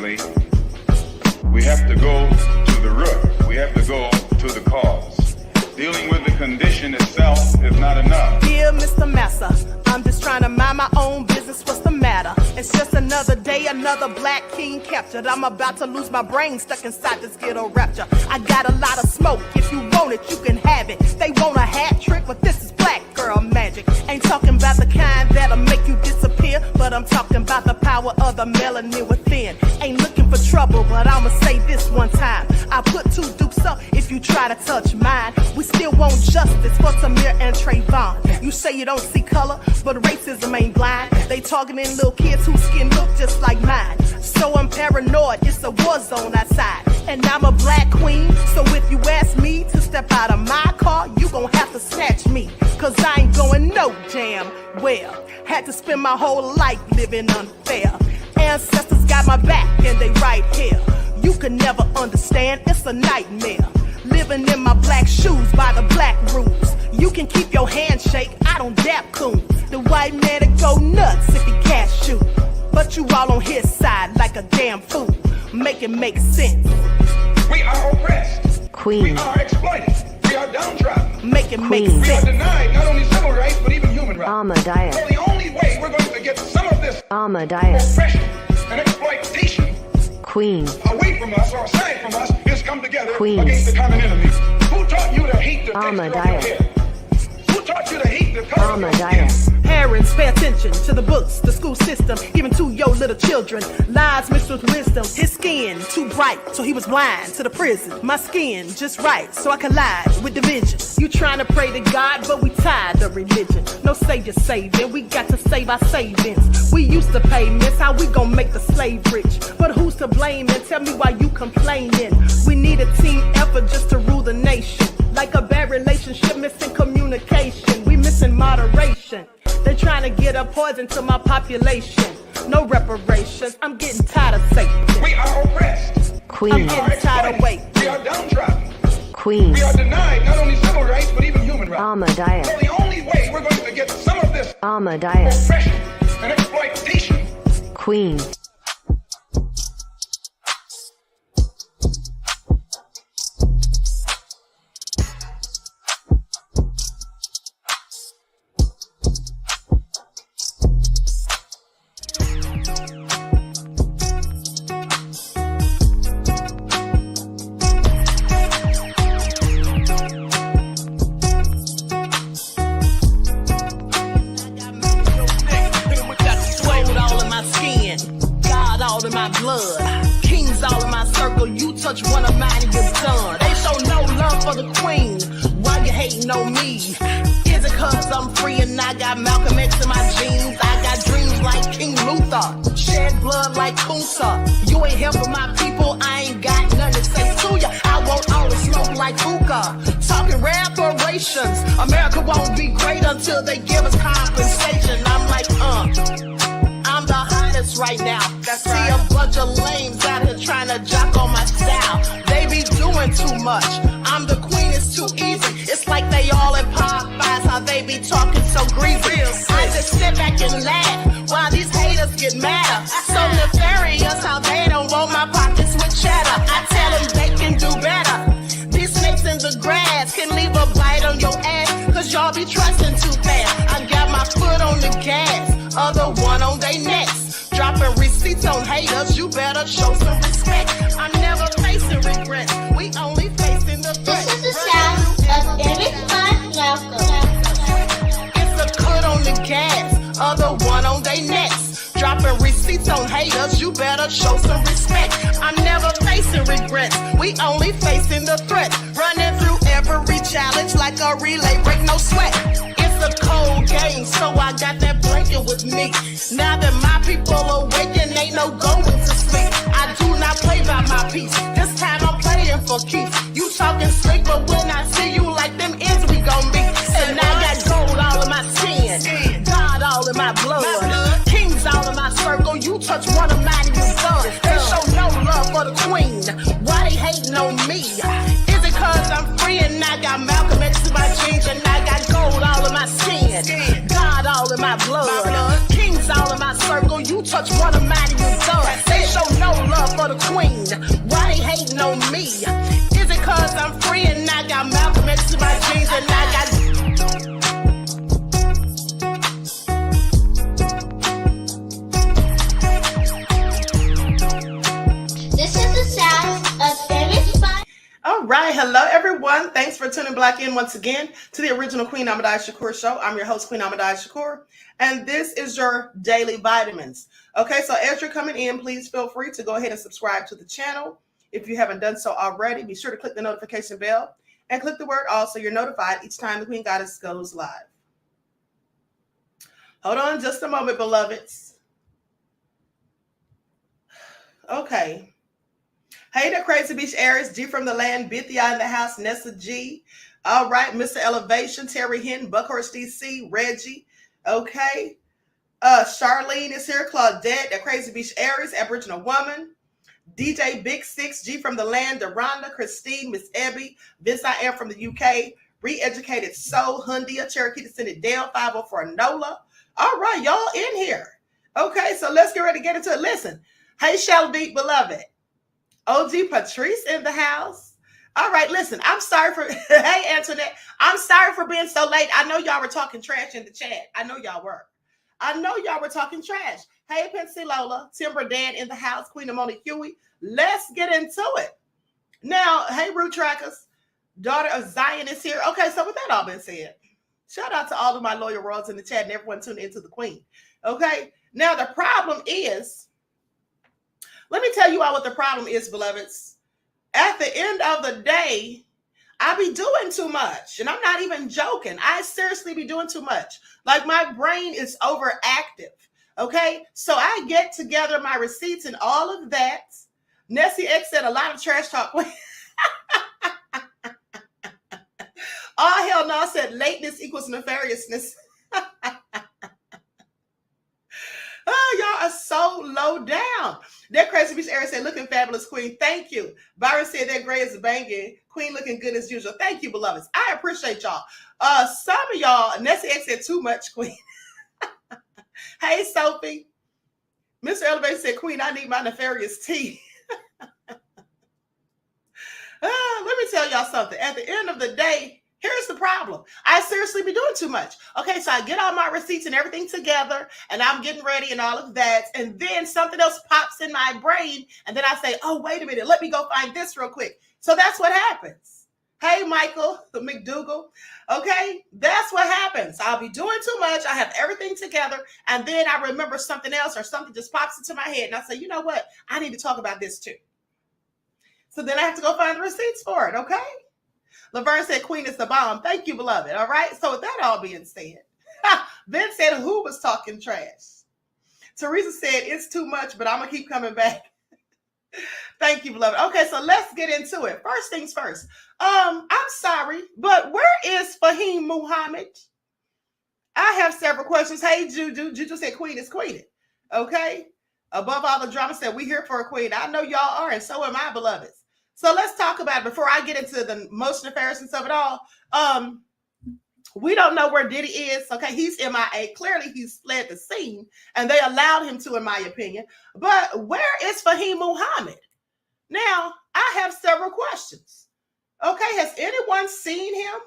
Unfortunately, we have to go to the root. We have to go to the cause. Dealing with the condition itself is not enough. Dear Mr. Massa, I'm just trying to mind my own business. What's the matter? It's just another day, another black king captured. I'm about to lose my brain, stuck inside this ghetto rapture. I got a lot of smoke. If you want it, you can have it. They want a hat trick, but this is black girl magic. Ain't talking about the kind that'll make you disappear, but I'm talking about the power of the melanin within. Ain't looking for trouble, but I'ma say this one time. I put 2 dukes up if you try to touch mine. We still want justice for Samir and Trayvon. You say you don't see color, but racism ain't blind. They targeting little kids whose skin look just like mine. So I'm paranoid, it's a war zone outside. And I'm a black queen, so if you ask me to step out of my car, you gon' have to snatch me. Cause I ain't going no damn well. Had to spend my whole life living unfair. Ancestors got my back and they right here. You can never understand, it's a nightmare. Living in my black shoes by the black rules. You can keep your handshake, I don't dap coons. The white man that go nuts if he can't shoot. But you all on his side like a damn fool. Make it make sense. We are oppressed. Queen. We are exploited. We are downtrodden. Make it make We are sense. denied not only civil rights, but even human rights. Ahmadiyyah. So the only way we're going to get some of this Ahmadiyyah. oppression and exploitation Queen. away from us or aside from us is come together Queen. against the common enemy. Who taught you to hate the texture of your Ahmadiyyah. hair? Who taught you to hate the color of your skin? Ahmadiyyah. Parents, pay attention to the books, the school system, even to your little children. Lies mixed with wisdom. His skin too bright, so he was blind to the prison. My skin just right, so I collide with division. You trying to pray to God, but we tired of religion. No savior saving, we got to save our savings. We used to pay miss, how we gon' make the slave rich? But who's to blame, and tell me why you complaining? We need a team effort just to rule the nation. Like a bad relationship, missing communication. We missing moderation. They're trying to get a poison to my population. No reparations. I'm getting tired of Satan. We are oppressed. I'm Queen. getting tired of waiting. We are downtrodden. Queen. We are denied not only civil rights, but even human rights. Ahmadiyyah. So the only way we're going to get some of this Ahmadiyyah. oppression and exploitation. Queen. Touch one of mine and you're done. They show no love for the queen. Why you hating on me? Is it cause I'm free and I got Malcolm X in my jeans? I got dreams like King Luther, shed blood like Kunsa. You ain't helping my people, I ain't got nothing to say to ya. I want all the smoke like hookah. Talking reparations. America won't be great until they give us compensation. I'm like, I'm the hottest right now. See a bunch of lames out here trying to jock on my style. They be doing too much. I'm the queen, it's too easy. It's like they all in Popeyes, how they be talking so greasy. I just sit back and laugh while these haters get madder. So nefarious how they don't want my pockets with cheddar. I tell them they can do better. These snakes in the grass can leave a bite on your ass, cause y'all be trusting too fast. I got my foot on the gas, other one on their necks. Dropping receipts on haters, you better show some respect. I'm never facing regrets, we only facing the threat. This is the sound of Eric Malcolm. It's a cut on the gas, other one on their necks. Dropping receipts on haters, you better show some respect. I'm never facing regrets, we only facing the threat. Running through every challenge like a relay, break no sweat. It's a cold game, so I got that blanket with me. Now that my people awaken, ain't no going to sleep. I do not play by my piece, this time I'm playing for keeps. You talking slick, but when I see you like them ends, we gon' meet. And I got gold all in my skin, God all in my blood, kings all in my circle. You touch one of mine and you're done. They show no love for the queen, why they hating on me? Is it cause I'm free and I got Malcolm X in my jeans, and I got gold all in my skin, God all in my blood, kings all in my circle. You touch one of mine and you're done. They show no love for on me? Is it cause I'm free and I got Malcolm X to my jeans and I got... This is the sound of Image by... All right, hello everyone. Thanks for tuning back in once again to the original Queen Ahmadiyyah Shakur show. I'm your host, Queen Ahmadiyyah Shakur, and this is your daily vitamins. Okay, so as you're coming in, please feel free to go ahead and subscribe to the channel. If you haven't done so already, be sure to click the notification bell and click the word all so you're notified each time the Queen Goddess goes live. Hold on just a moment, beloveds. Okay. Hey there, Crazy Beach Aries, G from the land, Bithia in the house, Nessa G. All right, Mr. Elevation, Terry Hinton, Buckhorst DC, Reggie. Okay. Charlene is here, Claudette, the Crazy Beach Aries, Aboriginal woman. DJ Big Six, G from the land, Deronda, Christine, Miss Ebby, Vince I am from the UK, Re-Educated Soul, Hundia, Cherokee Descended Dale, 504 Nola. All right, y'all in here. Okay, so let's get ready to get into it. Listen. Hey, Shelby, beloved. OG Patrice in the house. All right, listen, I'm sorry for, hey, Antoinette, I'm sorry for being so late. I know y'all were talking trash in the chat. I know y'all were. I know y'all were talking trash. Hey, Pensy Lola, Timber Dan in the house, Queen of Moni Huey. Let's get into it. Now, hey, Root Trackers, daughter of Zion is here. Okay, so with that all been said, shout out to all of my loyal royals in the chat and everyone tuning into the Queen. Okay, now the problem is, let me tell you all what the problem is, beloveds. At the end of the day, I be doing too much. And I'm not even joking. I seriously be doing too much. Like my brain is overactive. Okay? So I get together my receipts and all of that. Nessie X said a lot of trash talk. Oh, hell no. I said lateness equals nefariousness. Oh, y'all are so low down. That Crazy Beach Area said, looking fabulous, Queen. Thank you. Byron said that gray is banging. Queen looking good as usual. Thank you, beloveds. I appreciate y'all. Some of y'all, Nessie X said too much, Queen. Hey, Sophie. Mr. Elevate said, Queen, I need my nefarious tea. Let me tell y'all something. At the end of the day, here's the problem. I seriously be doing too much. Okay, so I get all my receipts and everything together, and I'm getting ready and all of that, and then something else pops in my brain, and then I say, oh, wait a minute, let me go find this real quick. So that's what happens. Hey, Michael McDougal. Okay, that's what happens. I'll be doing too much. I have everything together, and then I remember something else or something just pops into my head, and I say, you know what? I need to talk about this too. So then I have to go find the receipts for it, okay? Laverne said, Queen is the bomb. Thank you, beloved. All right. So with that all being said, Ben said, who was talking trash? Teresa said, it's too much, but I'm going to keep coming back. Thank you, beloved. Okay, so let's get into it. First things first. I'm sorry, but where is Fahim Muhammad? I have several questions. Hey, Juju. Juju said, Queen is queen. Okay. Above all the drama said, we here for a queen. I know y'all are, and so am I, beloveds. So let's talk about it before I get into the most nefariousness of it all. We don't know where Diddy is. Okay, he's MIA. Clearly, he's fled the scene, and they allowed him to, in my opinion. But where is Fahim Muhammad? Now, I have several questions. Okay, has anyone seen him?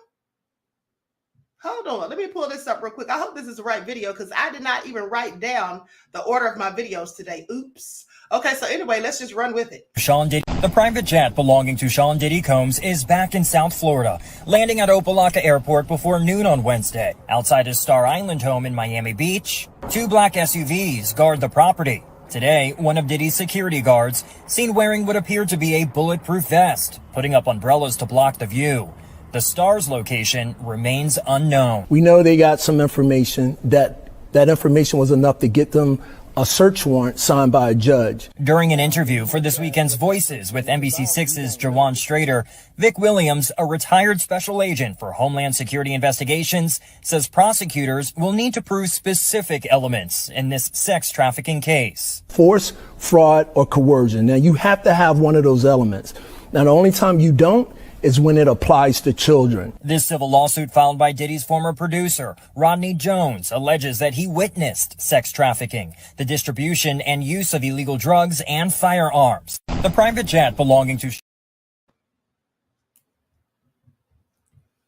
Hold on, let me pull this up real quick. I hope this is the right video because I did not even write down the order of my videos today. Oops. Okay, so anyway, let's just run with it. Sean Diddy. The private jet belonging to Sean Diddy Combs is back in South Florida, landing at Opelika Airport before noon on Wednesday. Outside his Star Island home in Miami Beach, 2 black SUVs guard the property. Today, one of Diddy's security guards seen wearing what appeared to be a bulletproof vest, putting up umbrellas to block the view. The Star's location remains unknown. We know they got some information that information was enough to get them a search warrant signed by a judge. During an interview for this weekend's Voices with NBC6's Jawan Strader, Vic Williams, a retired special agent for Homeland Security investigations, says prosecutors will need to prove specific elements in this sex trafficking case. Force, fraud, or coercion. Now, you have to have one of those elements. Now, the only time you don't is when it applies to children. This civil lawsuit filed by Diddy's former producer, Rodney Jones, alleges that he witnessed sex trafficking, the distribution and use of illegal drugs and firearms. The private jet belonging to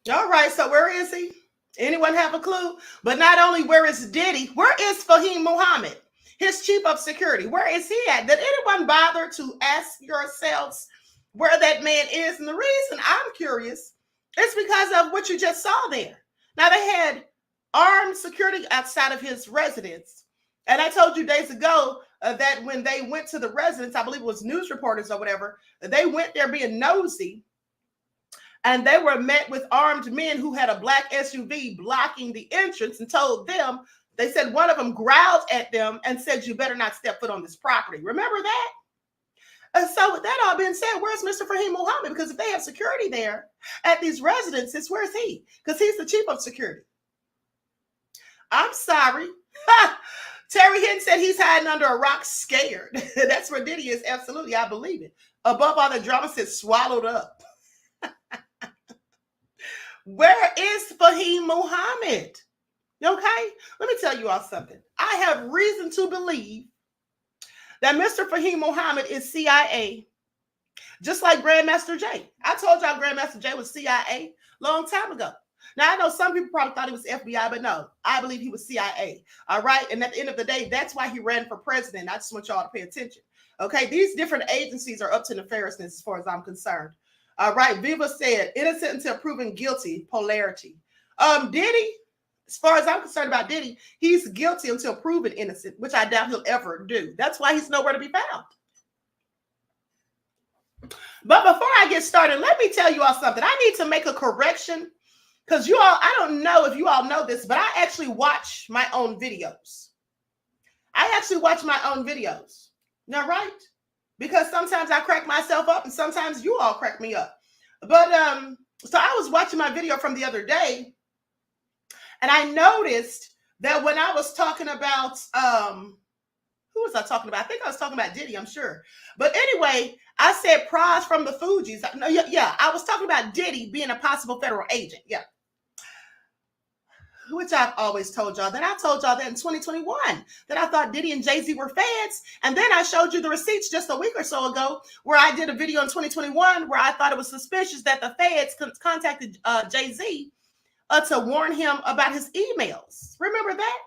All right, so where is he? Anyone have a clue? But not only where is Diddy, where is Fahim Muhammad, his chief of security? Where is he at? Did anyone bother to ask yourselves where that man is? And the reason I'm curious is because of what you just saw there. Now, they had armed security outside of his residence. And I told you days ago that when they went to the residence, I believe it was news reporters or whatever, they went there being nosy. And they were met with armed men who had a black SUV blocking the entrance and told them, they said one of them growled at them and said, you better not step foot on this property. Remember that? So with that all being said, where's Mr. Fahim Muhammad? Because if they have security there at these residences, where's he? Because he's the chief of security. I'm sorry. Terry Hinton said he's hiding under a rock scared. That's where Diddy is. Absolutely. I believe it. Above all, the drama said swallowed up. Where is Fahim Muhammad? Okay, let me tell you all something. I have reason to believe that Mr. Fahim Muhammad is CIA, just like Grandmaster Jay. I told y'all Grandmaster Jay was CIA long time ago. Now, I know some people probably thought he was FBI, but no, I believe he was CIA. All right, and at the end of the day, that's why he ran for president. I just want y'all to pay attention. Okay, these different agencies are up to nefariousness as far as I'm concerned. All right, Viva said, innocent until proven guilty, polarity. Diddy, as far as I'm concerned about Diddy, he's guilty until proven innocent, which I doubt he'll ever do. That's why he's nowhere to be found. But before I get started, let me tell you all something. I need to make a correction because you all, I don't know if you all know this, but I actually watch my own videos. I actually watch my own videos. All right? Because sometimes I crack myself up and sometimes you all crack me up. But so I was watching my video from the other day and I noticed that when I was talking about, who was I talking about? I think I was talking about Diddy, I'm sure. But anyway, I said prize from the Fugees. No, yeah, I was talking about Diddy being a possible federal agent. Yeah. Which I've always told y'all that. I told y'all that in 2021 that I thought Diddy and Jay-Z were feds. And then I showed you the receipts just a week or so ago where I did a video in 2021 where I thought it was suspicious that the feds contacted Jay-Z to warn him about his emails. Remember that?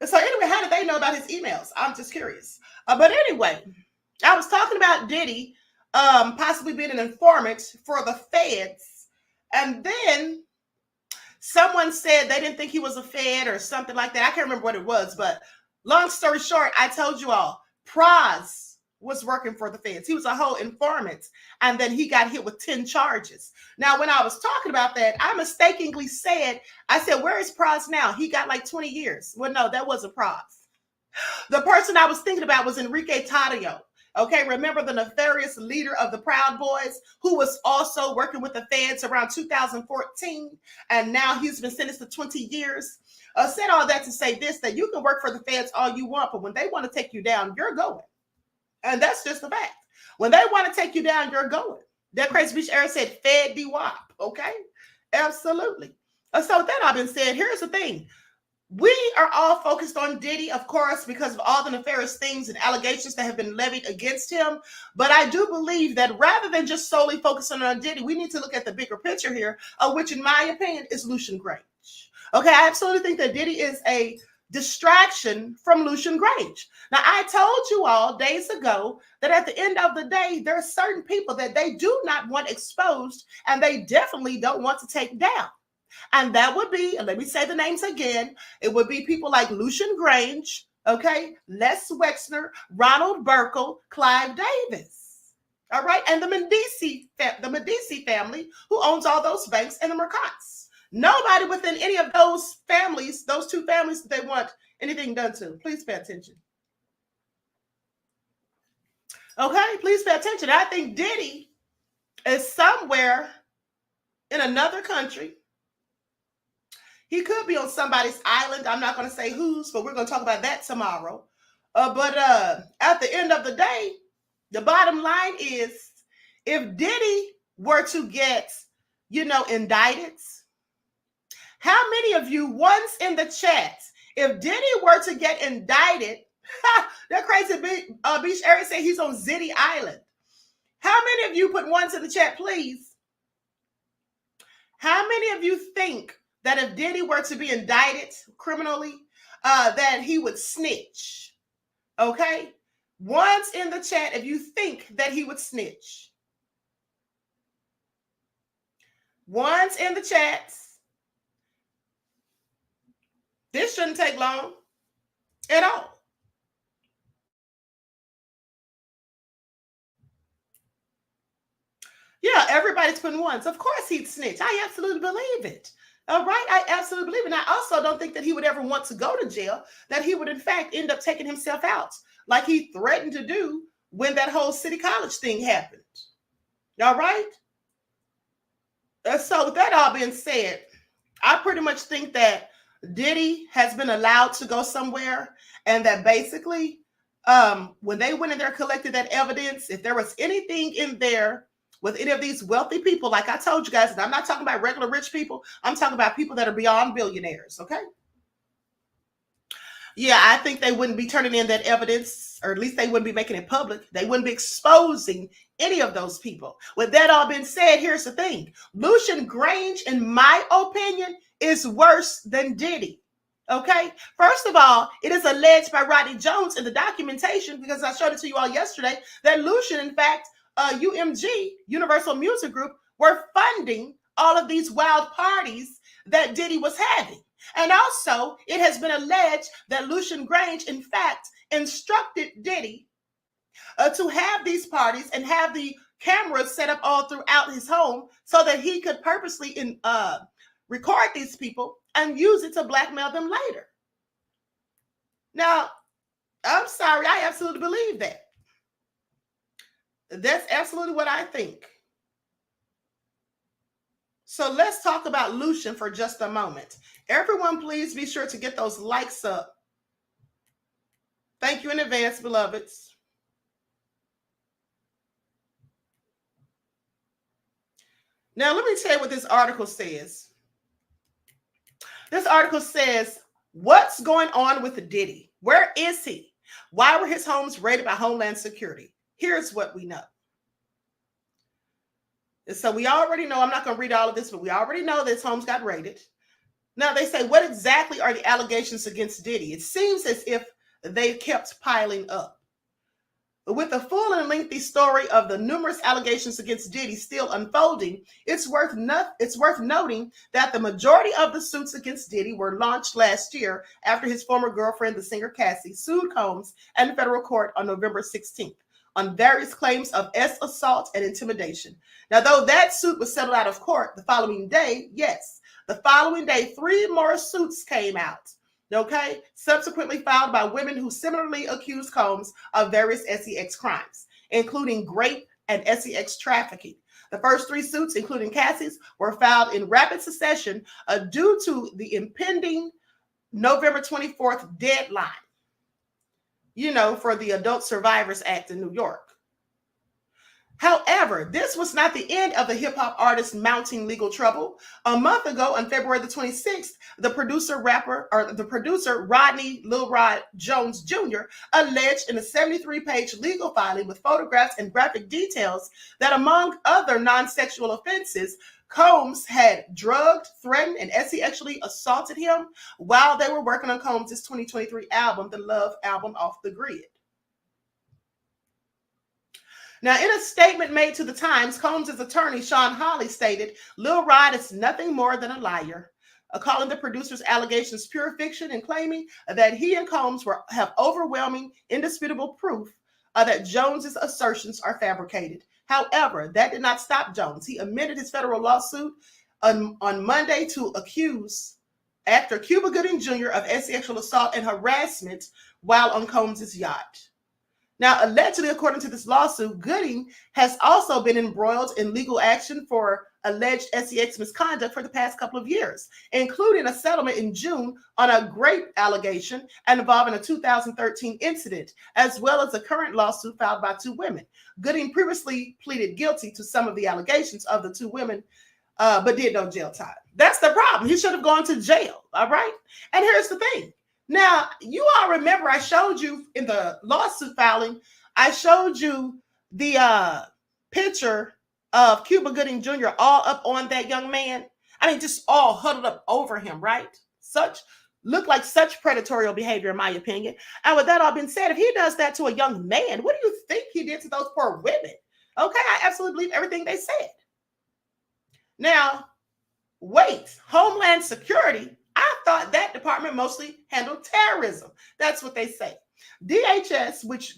And so anyway, how did they know about his emails? I'm just curious. But anyway, I was talking about Diddy possibly being an informant for the feds. And then someone said they didn't think he was a Fed or something like that. I can't remember what it was, but long story short, I told you all, Praz was working for the feds. He was a whole informant, and then he got hit with 10 charges. Now, when I was talking about that, I mistakenly said, I said, where is Praz now? He got like 20 years. Well, no, that wasn't Praz. The person I was thinking about was Enrique Tarrio. Okay, remember the nefarious leader of the Proud Boys who was also working with the feds around 2014, and now he's been sentenced to 20 years. Said all that to say this, that you can work for the feds all you want, but when they want to take you down, you're going. And that's just the fact. When they want to take you down, you're going. That Crazy Beach Era said, Fed DWAP, okay? Absolutely. So with that all been said, here's the thing. We are all focused on Diddy, of course, because of all the nefarious things and allegations that have been levied against him. But I do believe that rather than just solely focusing on Diddy, we need to look at the bigger picture here, which in my opinion is Lucian Grainge. Okay, I absolutely think that Diddy is a distraction from Lucian Grainge. Now, I told you all days ago that at the end of the day, there are certain people that they do not want exposed and they definitely don't want to take down. And that would be, and let me say the names again, it would be people like Lucian Grainge, okay, Les Wexner, Ronald Burkle, Clive Davis, all right, and the Medici family who owns all those banks and the Mercants. Nobody within any of those families, those two families that they want anything done to. Please pay attention. Okay, please pay attention. I think Diddy is somewhere in another country. He could be on somebody's island. I'm not going to say whose, but we're going to talk about that tomorrow. But at the end of the day, the bottom line is if Diddy were to get, indicted, how many of you, once in the chat, if Diddy were to get indicted, that Crazy Beach area say he's on Zitty Island. How many of you put ones in the chat, please? How many of you think that if Diddy were to be indicted criminally, that he would snitch? Okay? One's in the chat if you think that he would snitch. One's in the chats. This shouldn't take long at all. Yeah, everybody's putting ones. Of course he'd snitch. I absolutely believe it. All right, I absolutely believe it. And I also don't think that he would ever want to go to jail, that he would in fact end up taking himself out like he threatened to do when that whole City College thing happened. All right? So with that all being said, I pretty much think that Diddy has been allowed to go somewhere, and that basically when they went in there, collected that evidence, if there was anything in there with any of these wealthy people, like I told you guys, and I'm not talking about regular rich people, I'm talking about people that are beyond billionaires, okay? Yeah, I think they wouldn't be turning in that evidence, or at least they wouldn't be making it public. They wouldn't be exposing any of those people. With that all being said, here's the thing. Lucian Grainge, in my opinion, is worse than Diddy. Okay? First of all, it is alleged by Rodney Jones in the documentation, because I showed it to you all yesterday, that Lucian, in fact, UMG, Universal Music Group, were funding all of these wild parties that Diddy was having. And also, it has been alleged that Lucian Grainge, in fact, instructed Diddy to have these parties and have the cameras set up all throughout his home so that he could purposely record these people and use it to blackmail them later. Now, I'm sorry, I absolutely believe that. That's absolutely what I think. So let's talk about Lucian for just a moment. Everyone, please be sure to get those likes up. Thank you in advance, beloveds. Now, let me tell you what this article says. This article says, what's going on with Diddy? Where is he? Why were his homes raided by Homeland Security? Here's what we know. So we already know, I'm not going to read all of this, but we already know that his homes got raided. Now they say, what exactly are the allegations against Diddy? It seems as if they kept piling up. With the full and lengthy story of the numerous allegations against Diddy still unfolding, it's worth noting that the majority of the suits against Diddy were launched last year after his former girlfriend, the singer Cassie, sued Combs and federal court on November 16th on various claims of assault and intimidation. Now, though that suit was settled out of court the following day, the following day, 3 more suits came out. Okay, subsequently filed by women who similarly accused Combs of various sex crimes, including rape and sex trafficking. The first 3 suits, including Cassie's, were filed in rapid succession due to the impending November 24th deadline, for the Adult Survivors Act in New York. However, this was not the end of the hip-hop artist's mounting legal trouble. A month ago, on February the 26th, the producer Rodney Lil Rod Jones Jr. alleged in a 73-page legal filing with photographs and graphic details that, among other non-sexual offenses, Combs had drugged, threatened, and sexually assaulted him while they were working on Combs' 2023 album, the Love Album Off the Grid. Now, in a statement made to the Times, Combs' attorney, Sean Hawley, stated, Lil Rod is nothing more than a liar, calling the producer's allegations pure fiction and claiming that he and Combs have overwhelming, indisputable proof that Jones's assertions are fabricated. However, that did not stop Jones. He amended his federal lawsuit on Monday to accuse actor Cuba Gooding Jr. of sexual assault and harassment while on Combs' yacht. Now, allegedly, according to this lawsuit, Gooding has also been embroiled in legal action for alleged sex misconduct for the past couple of years, including a settlement in June on a rape allegation and involving a 2013 incident, as well as a current lawsuit filed by 2 women. Gooding previously pleaded guilty to some of the allegations of the 2 women, but did no jail time. That's the problem. He should have gone to jail, all right? And here's the thing. Now, you all remember I showed you in the lawsuit filing, I showed you the picture of Cuba Gooding Jr. all up on that young man. I mean, just all huddled up over him, right? Look like such predatory behavior, in my opinion. And with that all being said, if he does that to a young man, what do you think he did to those poor women? Okay, I absolutely believe everything they said. Now, wait, Homeland Security, I thought that department mostly handled terrorism. That's what they say. DHS, which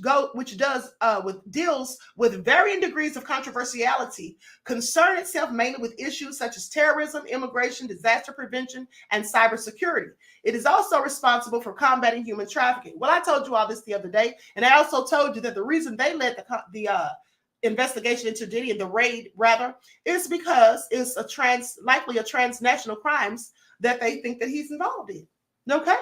deals with varying degrees of controversiality, concern itself mainly with issues such as terrorism, immigration, disaster prevention, and cybersecurity. It is also responsible for combating human trafficking. Well, I told you all this the other day, and I also told you that the reason they led the investigation into Diddy and the raid, rather, is because it's likely a transnational crimes that they think that he's involved in. Okay?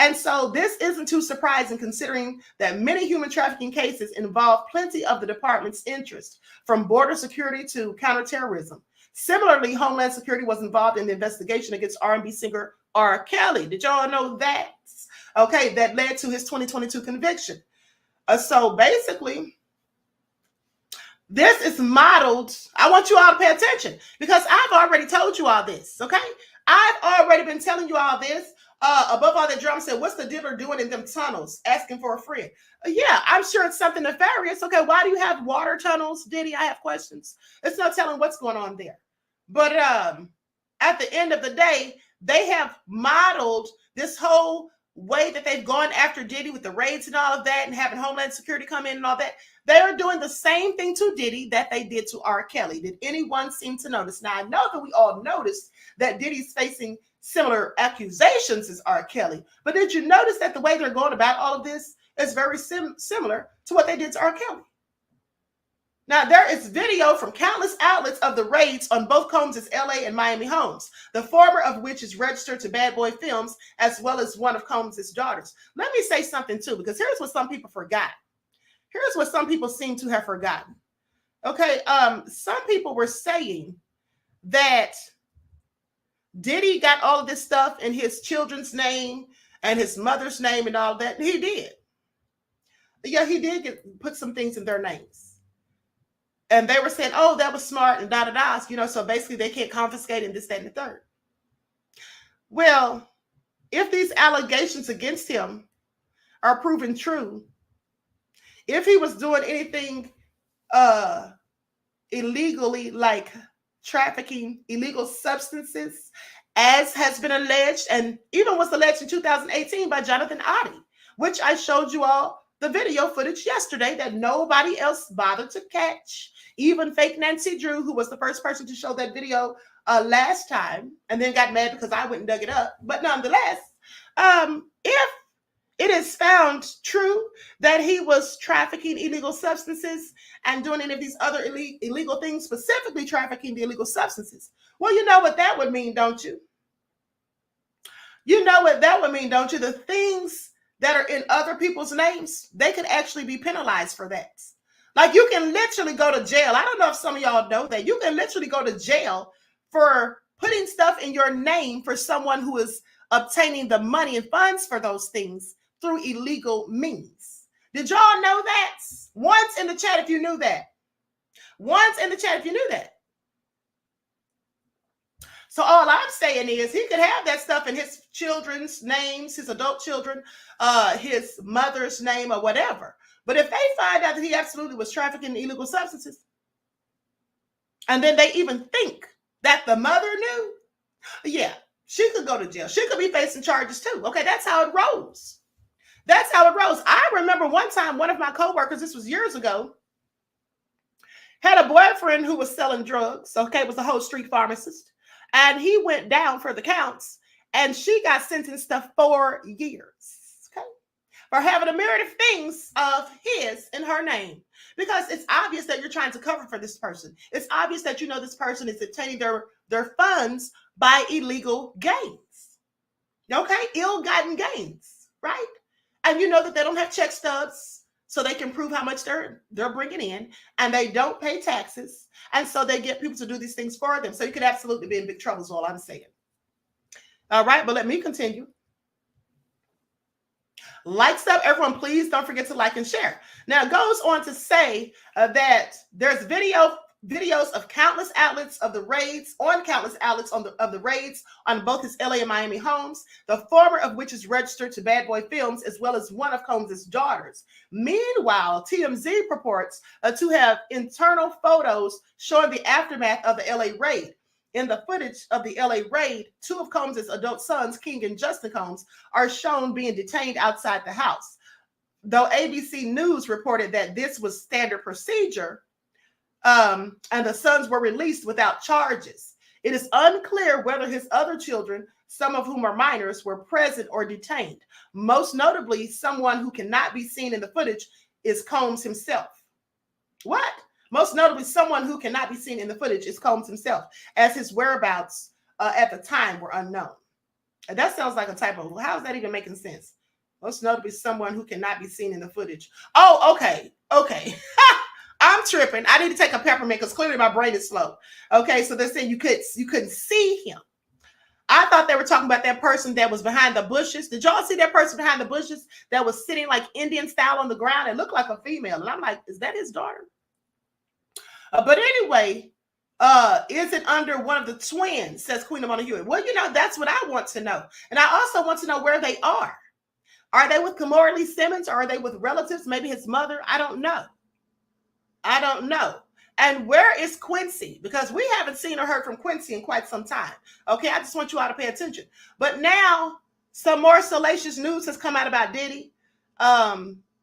And so this isn't too surprising considering that many human trafficking cases involve plenty of the department's interest, from border security to counterterrorism. Similarly, Homeland Security was involved in the investigation against R&B singer R. Kelly. Did y'all know that? Okay, that led to his 2022 conviction. So basically, this is modeled. I want you all to pay attention because I've already told you all this, okay? I've already been telling you all this. Above all that, drama said, what's the dealer doing in them tunnels? Asking for a friend. Yeah, I'm sure it's something nefarious. Okay, why do you have water tunnels, Diddy? I have questions. It's not telling what's going on there. But at the end of the day, they have modeled this whole way that they've gone after Diddy with the raids and all of that and having Homeland Security come in and all that. They are doing the same thing to Diddy that they did to R. Kelly. Did anyone seem to notice? Now, I know that we all noticed that Diddy's facing similar accusations as R. Kelly, but did you notice that the way they're going about all of this is very similar to what they did to R. Kelly? Now, there is video from countless outlets of the raids on both Combs' LA and Miami homes, the former of which is registered to Bad Boy Films, as well as one of Combs' daughters. Let me say something, too, because here's what some people forgot. Here's what some people seem to have forgotten. Okay, some people were saying that Diddy got all of this stuff in his children's name and his mother's name and all that. He did. Yeah, he did put some things in their names. And they were saying, oh, that was smart and da-da-da. You know, so basically they can't confiscate and this, that, and the third. Well, if these allegations against him are proven true, if he was doing anything illegally, like trafficking illegal substances, as has been alleged, and even was alleged in 2018 by Jonathan Oddie, which I showed you all the video footage yesterday that nobody else bothered to catch. Even fake Nancy Drew, who was the first person to show that video last time, and then got mad because I went and dug it up. But nonetheless, if it is found true that he was trafficking illegal substances and doing any of these other illegal things, specifically trafficking the illegal substances, well, you know what that would mean, don't you? You know what that would mean, don't you? The things that are in other people's names, they could actually be penalized for that. Like, you can literally go to jail. I don't know if some of y'all know that. You can literally go to jail for putting stuff in your name for someone who is obtaining the money and funds for those things through illegal means. Did y'all know that? Once in the chat if you knew that. Once in the chat if you knew that. So all I'm saying is he could have that stuff in his children's names, his adult children, his mother's name or whatever. But if they find out that he absolutely was trafficking illegal substances, and then they even think that the mother knew, yeah, she could go to jail. She could be facing charges too. Okay, that's how it rolls. That's how it rolls. I remember one time one of my coworkers, this was years ago, had a boyfriend who was selling drugs. Okay, it was a whole street pharmacist. And he went down for the counts, and she got sentenced to 4 years, okay, for having a myriad of things of his in her name. Because it's obvious that you're trying to cover for this person. It's obvious that you know this person is obtaining their funds by illegal gains. Okay, ill-gotten gains, right? And you know that they don't have check stubs, so they can prove how much they're bringing in, and they don't pay taxes, and so they get people to do these things for them. So you could absolutely be in big trouble is all I'm saying. All right, but let me continue. Like stuff, everyone, please don't forget to like and share. Now, it goes on to say that there's video videos of countless outlets of the raids on countless outlets of the raids on both his LA and Miami homes, the former of which is registered to Bad Boy Films, as well as one of Combs' daughters. Meanwhile, TMZ purports to have internal photos showing the aftermath of the LA raid. In the footage of the LA raid, two of Combs' adult sons, King and Justin Combs, are shown being detained outside the house. Though ABC News reported that this was standard procedure, and the sons were released without charges. It is unclear whether his other children, some of whom are minors, were present or detained. Most notably, someone who cannot be seen in the footage is Combs himself. What? Most notably, someone who cannot be seen in the footage is Combs himself, as his whereabouts at the time were unknown. And that sounds like a typo. How is that even making sense? Most notably, someone who cannot be seen in the footage. Oh, okay. I'm tripping. I need to take a peppermint because clearly my brain is slow. Okay, so they're saying you couldn't see him. I thought they were talking about that person that was behind the bushes. Did y'all see that person behind the bushes that was sitting like Indian style on the ground? It looked like a female. And I'm like, is that his daughter? But anyway, is it under one of the twins, says Queen Ahmadiyyah. Well, that's what I want to know. And I also want to know where they are. Are they with Kimora Lee Simmons or are they with relatives? Maybe his mother? I don't know. And where is Quincy? Because we haven't seen or heard from Quincy in quite some time. Okay, I just want you all to pay attention. But now some more salacious news has come out about Diddy.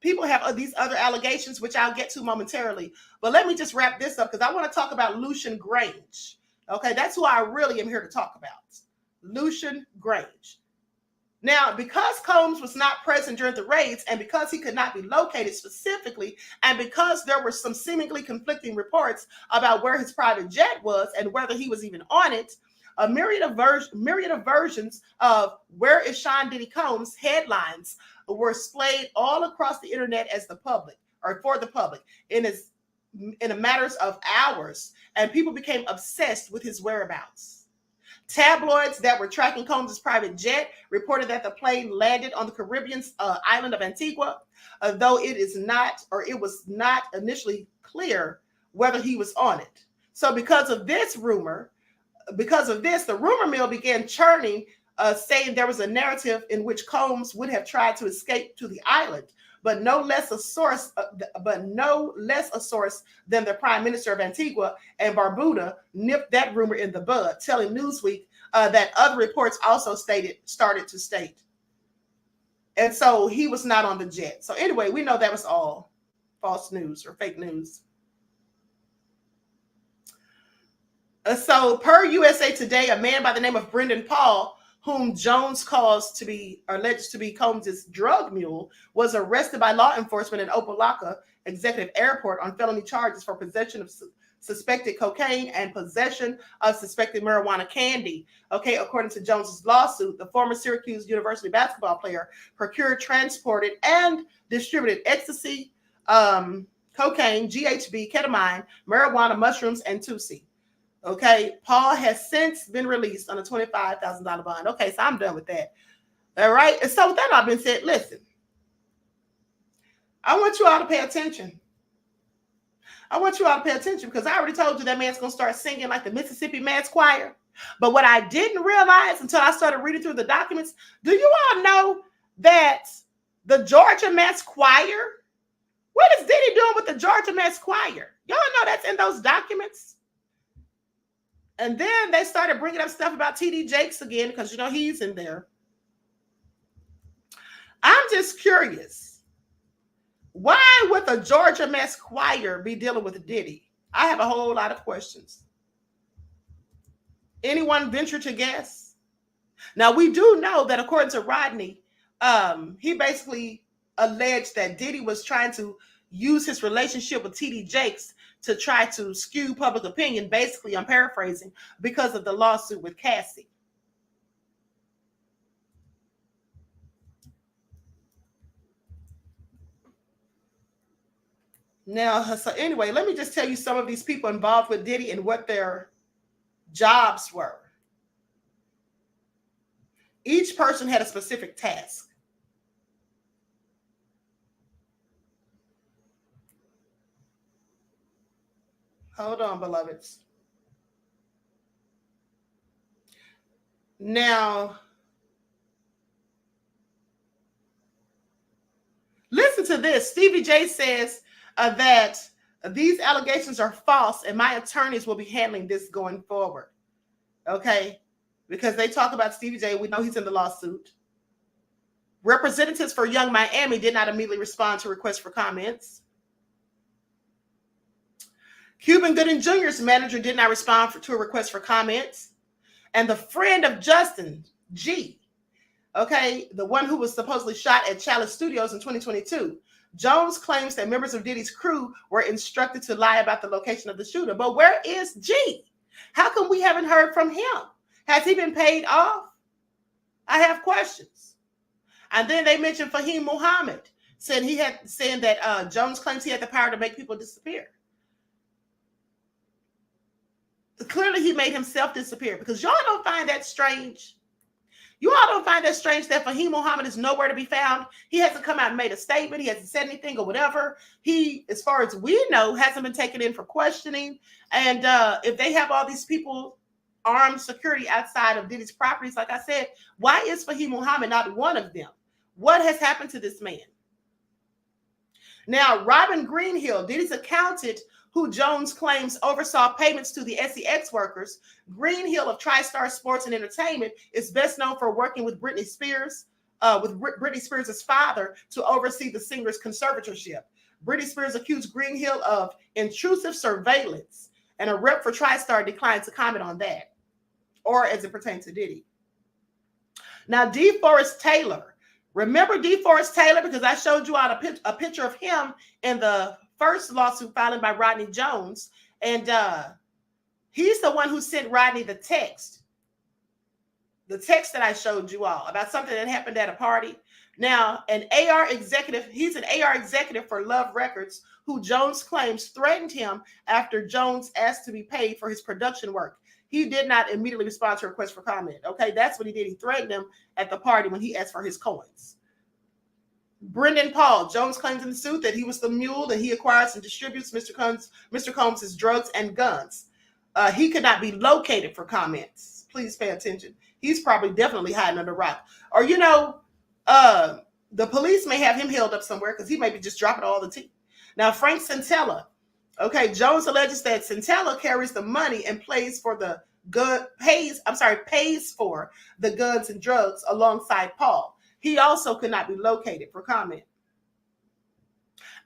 People have these other allegations, which I'll get to momentarily. But let me just wrap this up because I want to talk about Lucian Grainge. Okay, that's who I really am here to talk about. Lucian Grainge. Now, because Combs was not present during the raids and because he could not be located specifically and because there were some seemingly conflicting reports about where his private jet was and whether he was even on it, a myriad of versions of "Where is Sean Diddy Combs" headlines were splayed all across the internet as the public or for the public in a matters of hours, and people became obsessed with his whereabouts. Tabloids that were tracking Combs' private jet reported that the plane landed on the Caribbean island of Antigua, though it was not initially clear whether he was on it. So because of this, the rumor mill began churning, saying there was a narrative in which Combs would have tried to escape to the island, but no less a source than the Prime Minister of Antigua and Barbuda nipped that rumor in the bud, telling Newsweek that other reports also started to state. And so he was not on the jet. So anyway, we know that was all false news or fake news. So per USA Today, a man by the name of Brendan Paul, whom Jones alleges to be Combs' drug mule, was arrested by law enforcement in Opa-locka Executive Airport on felony charges for possession of suspected cocaine and possession of suspected marijuana candy. Okay, according to Jones's lawsuit, the former Syracuse University basketball player procured, transported, and distributed ecstasy, cocaine, GHB, ketamine, marijuana, mushrooms, and Tusi. Okay, Paul has since been released on a $25,000 bond. Okay, so I'm done with that. All right, and so with that all been said, listen, I want you all to pay attention. Because I already told you that man's going to start singing like the Mississippi Mass Choir. But what I didn't realize until I started reading through the documents, do you all know that the Georgia Mass Choir, what is Diddy doing with the Georgia Mass Choir? Y'all know that's in those documents? And then they started bringing up stuff about TD Jakes again because, he's in there. I'm just curious. Why would the Georgia Mass Choir be dealing with Diddy? I have a whole lot of questions. Anyone venture to guess? Now, we do know that according to Rodney, he basically alleged that Diddy was trying to use his relationship with TD Jakes to try to skew public opinion, basically, I'm paraphrasing, because of the lawsuit with Cassie. Now, so anyway, let me just tell you some of these people involved with Diddy and what their jobs were. Each person had a specific task. Hold on, beloveds. Now, listen to this. Stevie J says that these allegations are false and my attorneys will be handling this going forward. Okay? Because they talk about Stevie J. We know he's in the lawsuit. Representatives for Young Miami did not immediately respond to requests for comments. Cuban Gooding Jr.'s manager did not respond to a request for comments. And the friend of Justin, G, okay, the one who was supposedly shot at Chalice Studios in 2022, Jones claims that members of Diddy's crew were instructed to lie about the location of the shooter. But where is G? How come we haven't heard from him? Has he been paid off? I have questions. And then they mentioned Fahim Muhammad saying that Jones claims he had the power to make people disappear. Clearly, he made himself disappear because y'all don't find that strange. You all don't find that strange that Fahim Muhammad is nowhere to be found. He hasn't come out and made a statement. He hasn't said anything or whatever. He, as far as we know, hasn't been taken in for questioning. And if they have all these people armed security outside of Diddy's properties, like I said, why is Fahim Muhammad not one of them? What has happened to this man? Now, Robin Greenhill, Diddy's accountant, who Jones claims oversaw payments to the SEX workers. Greenhill of TriStar Sports and Entertainment is best known for working with Britney Spears, Britney Spears' father to oversee the singer's conservatorship. Britney Spears accused Greenhill of intrusive surveillance, and a rep for TriStar declined to comment on that, or as it pertains to Diddy. Now, DeForest Taylor. Remember DeForest Taylor? Because I showed you out a picture of him in the first lawsuit filed by Rodney Jones. And he's the one who sent Rodney the text that I showed you all about something that happened at a party. Now, he's an AR executive for Love Records, who Jones claims threatened him after Jones asked to be paid for his production work. He did not immediately respond to a request for comment. Okay, that's what he did. He threatened him at the party when he asked for his coins. Brendan Paul, Jones claims in the suit that he was the mule and he acquires and distributes Mr. Combs' drugs and guns. He could not be located for comments. Please pay attention. He's probably definitely hiding under a rock. Or, the police may have him held up somewhere because he may be just dropping all the tea. Now, Frank Santella. Okay, Jones alleges that Santella carries the money and pays for the guns and drugs alongside Paul. He also could not be located for comment.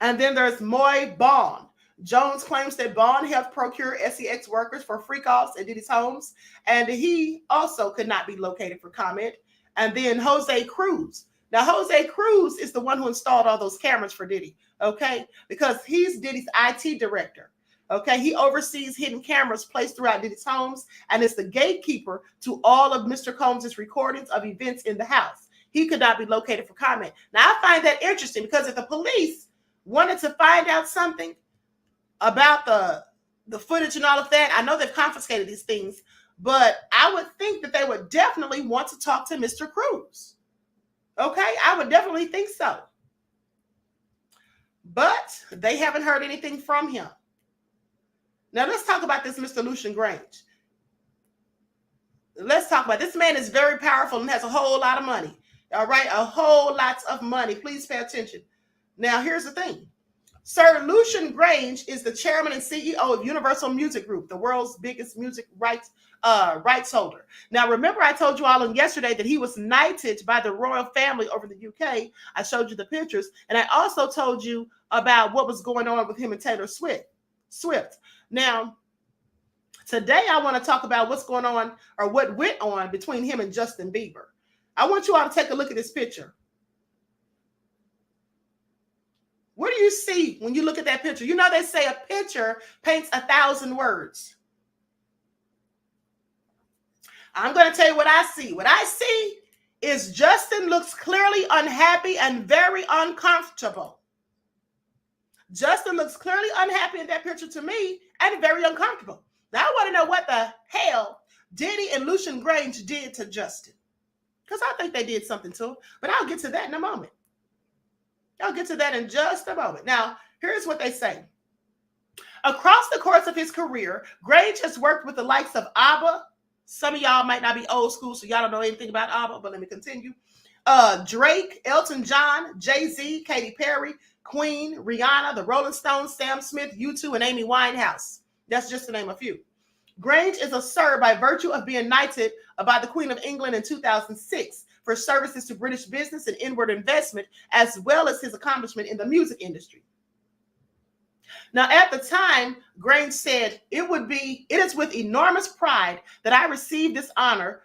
And then there's Moy Bond. Jones claims that Bond helped procure SEX workers for freak-offs at Diddy's homes, and he also could not be located for comment. And then Jose Cruz. Now, Jose Cruz is the one who installed all those cameras for Diddy, okay? Because he's Diddy's IT director, okay? He oversees hidden cameras placed throughout Diddy's homes and is the gatekeeper to all of Mr. Combs' recordings of events in the house. He could not be located for comment. Now, I find that interesting because if the police wanted to find out something about the footage and all of that, I know they've confiscated these things, but I would think that they would definitely want to talk to Mr. Cruz. Okay, I would definitely think so. But they haven't heard anything from him. Now, let's talk about this Mr. Lucian Grainge. Let's talk about this man is very powerful and has a whole lot of money. All right, a whole lot of money. Please pay attention. Now, here's the thing. Sir Lucian Grainge is the chairman and CEO of Universal Music Group, the world's biggest music rights holder. Now, remember I told you all on yesterday that he was knighted by the royal family over the UK. I showed you the pictures. And I also told you about what was going on with him and Taylor Swift. Now, today I want to talk about what's going on or what went on between him and Justin Bieber. I want you all to take a look at this picture. What do you see when you look at that picture? You know they say a picture paints 1,000 words. I'm going to tell you what I see. What I see is Justin looks clearly unhappy and very uncomfortable. Justin looks clearly unhappy in that picture to me and very uncomfortable. Now, I want to know what the hell Diddy and Lucian Grainge did to Justin. Because I think they did something to him. But I'll get to that in a moment. I'll get to that in just a moment. Now, here's what they say. Across the course of his career, Grainge has worked with the likes of ABBA. Some of y'all might not be old school, so y'all don't know anything about ABBA, but let me continue. Drake, Elton John, Jay-Z, Katy Perry, Queen, Rihanna, the Rolling Stones, Sam Smith, U2, and Amy Winehouse. That's just to name a few. Grainge is a Sir by virtue of being knighted by the Queen of England in 2006 for services to British business and inward investment, as well as his accomplishment in the music industry. Now, at the time, Grainge said, it is with enormous pride that I receive this honor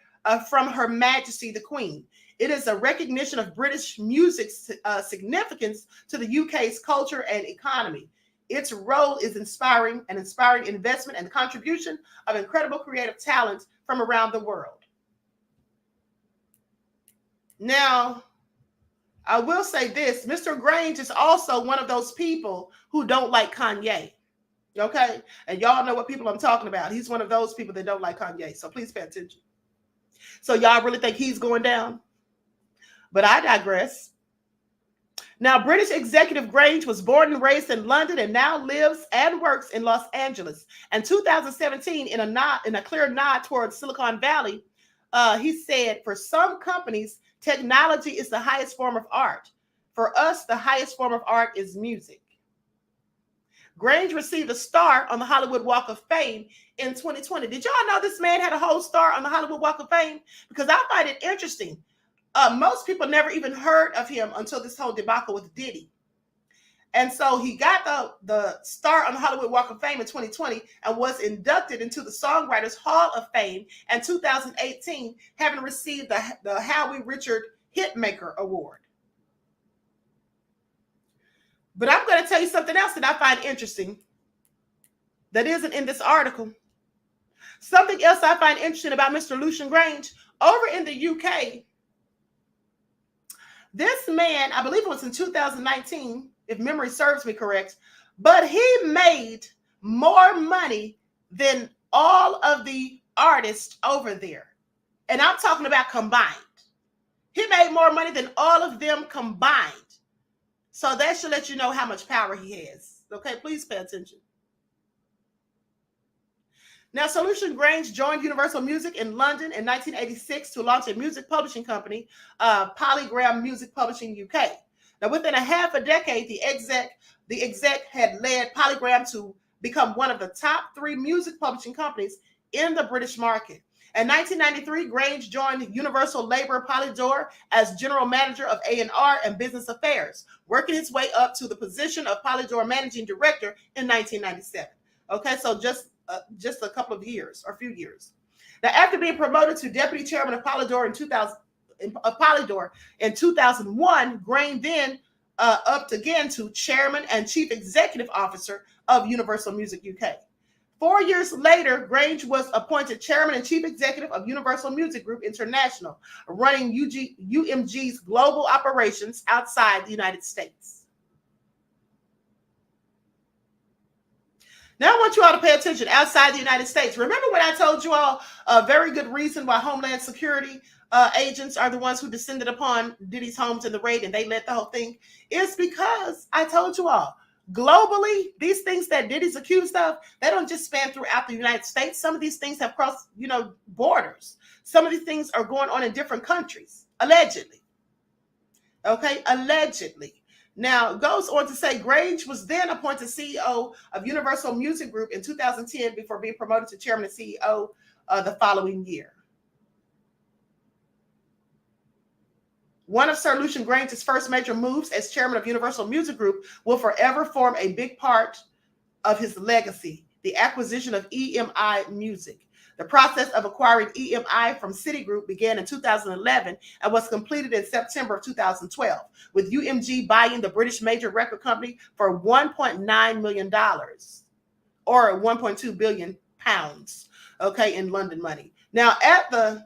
from Her Majesty the Queen. It is a recognition of British music's significance to the UK's culture and economy. Its role is inspiring investment and contribution of incredible creative talent from around the world. Now, I will say this, Mr. Grainge is also one of those people who don't like Kanye, okay? And y'all know what people I'm talking about. He's one of those people that don't like Kanye, so please pay attention. So y'all really think he's going down? But I digress. Now, British executive Grainge was born and raised in London and now lives and works in Los Angeles. In 2017, in a clear nod towards Silicon Valley, he said, for some companies, technology is the highest form of art. For us, the highest form of art is music. Grainge received a star on the Hollywood Walk of Fame in 2020. Did y'all know this man had a whole star on the Hollywood Walk of Fame? Because I find it interesting. Most people never even heard of him until this whole debacle with Diddy. And so he got the star on the Hollywood Walk of Fame in 2020 and was inducted into the Songwriters Hall of Fame in 2018, having received the Howie Richard Hitmaker Award. But I'm going to tell you something else that I find interesting that isn't in this article. Something else I find interesting about Mr. Lucian Grainge, over in the UK, this man, I believe it was in 2019, if memory serves me correct, but he made more money than all of the artists over there. And I'm talking about combined. He made more money than all of them combined. So that should let you know how much power he has. Okay, please pay attention. Now, Lucian Grainge joined Universal Music in London in 1986 to launch a music publishing company, Polygram Music Publishing UK. Now, within a half a decade, the exec had led Polygram to become one of the top 3 music publishing companies in the British market. In 1993, Grainge joined Universal Labor Polydor as general manager of A&R and business affairs, working his way up to the position of Polydor managing director in 1997. Okay, so just a couple of years or a few years. Now, after being promoted to deputy chairman of Polydor in 2001, Grainge then upped again to chairman and chief executive officer of Universal Music UK. 4 years later, Grainge was appointed chairman and chief executive of Universal Music Group International, running UMG's global operations outside the United States. Now I want you all to pay attention outside the United States. Remember when I told you all a very good reason why Homeland Security agents are the ones who descended upon Diddy's homes in the raid and they led the whole thing? It's because I told you all, globally, these things that Diddy's accused of, they don't just span throughout the United States. Some of these things have crossed, borders. Some of these things are going on in different countries, allegedly. Okay, allegedly. Now, it goes on to say Grainge was then appointed CEO of Universal Music Group in 2010 before being promoted to chairman and CEO the following year. One of Sir Lucian Grainge's first major moves as chairman of Universal Music Group will forever form a big part of his legacy, the acquisition of EMI Music. The process of acquiring EMI from Citigroup began in 2011 and was completed in September of 2012, with UMG buying the British major record company for $1.9 million or 1.2 billion pounds, okay, in London money. Now, at the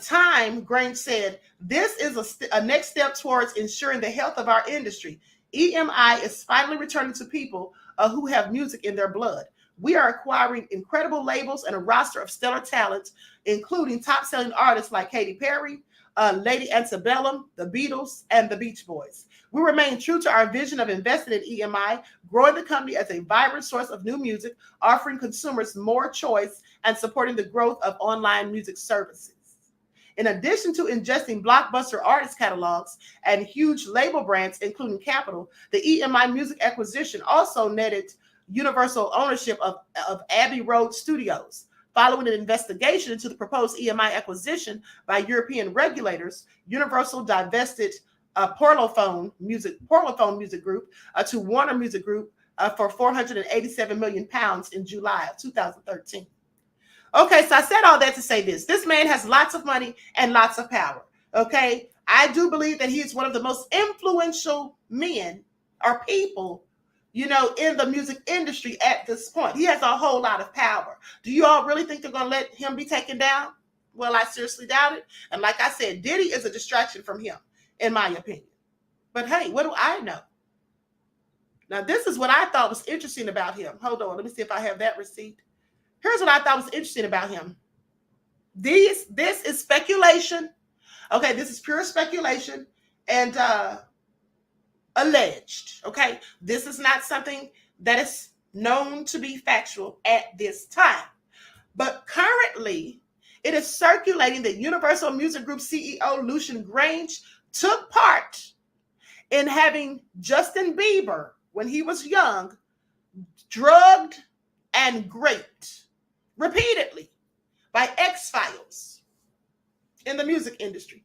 time, Grainge said, this is a next step towards ensuring the health of our industry. EMI is finally returning to people who have music in their blood. We are acquiring incredible labels and a roster of stellar talents, including top-selling artists like Katy Perry, Lady Antebellum, the Beatles, and the Beach Boys. We remain true to our vision of investing in EMI, growing the company as a vibrant source of new music, offering consumers more choice, and supporting the growth of online music services. In addition to ingesting blockbuster artist catalogs and huge label brands, including Capitol, the EMI music acquisition also netted universal ownership of Abbey Road Studios. Following an investigation into the proposed EMI acquisition by European regulators, Universal divested Parlophone Music Group to Warner Music Group for £487 million in July of 2013. Okay, so I said all that to say this. This man has lots of money and lots of power. Okay, I do believe that he is one of the most influential men or people, you know, in the music industry at this point. He has a whole lot of power. Do you all really think they're going to let him be taken down? Well, I seriously doubt it. And like I said, Diddy is a distraction from him, in my opinion. But hey, what do I know? Now, this is what I thought was interesting about him. Hold on, let me see if I have that receipt. Here's what I thought was interesting about him. This is speculation. Okay, this is pure speculation and alleged. Okay, this is not something that is known to be factual at this time. But currently, it is circulating that Universal Music Group CEO Lucian Grainge took part in having Justin Bieber, when he was young, drugged and raped repeatedly by X-Files in the music industry.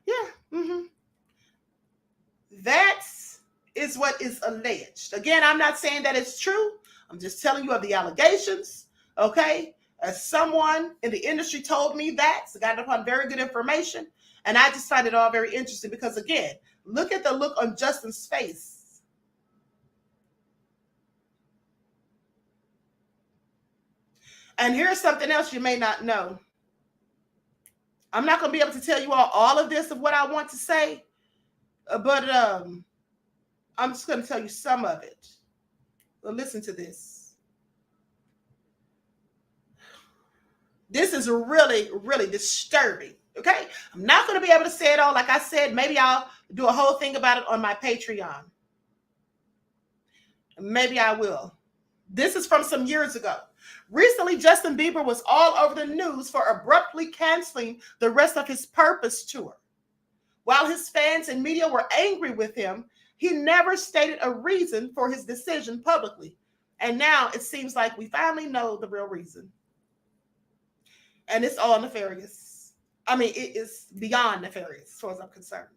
Yeah. That is what is alleged. Again, I'm not saying that it's true. I'm just telling you of the allegations, okay? As someone in the industry told me that, so got upon very good information, and I just find it all very interesting because, again, look at the look on Justin's face. And here's something else you may not know. I'm not going to be able to tell you all of this of what I want to say, but I'm just going to tell you some of it. Well, listen to this. This is really, really disturbing, okay? I'm not going to be able to say it all. Like I said, maybe I'll do a whole thing about it on my Patreon. Maybe I will. This is from some years ago. Recently, Justin Bieber was all over the news for abruptly canceling the rest of his Purpose tour. While his fans and media were angry with him, he never stated a reason for his decision publicly. And now it seems like we finally know the real reason. And it's all nefarious. I mean, it is beyond nefarious as far as I'm concerned.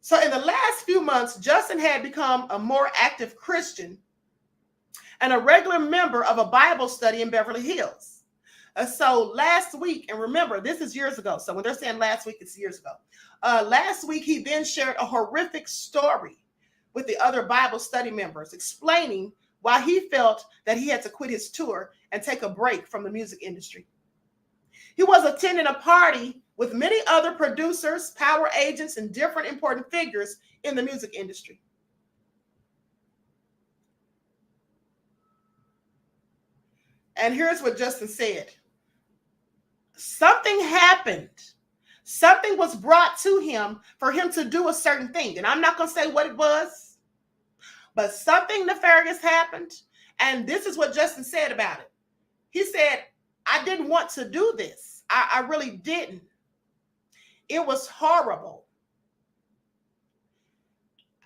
So in the last few months, Justin had become a more active Christian and a regular member of a Bible study in Beverly Hills. So last week, and remember, this is years ago. So when they're saying last week, it's years ago. Last week, he then shared a horrific story with the other Bible study members, explaining why he felt that he had to quit his tour and take a break from the music industry. He was attending a party with many other producers, power agents, and different important figures in the music industry. And here's what Justin said. Something happened. Something was brought to him for him to do a certain thing. And I'm not going to say what it was, but something nefarious happened. And this is what Justin said about it. He said, I didn't want to do this. I really didn't. It was horrible.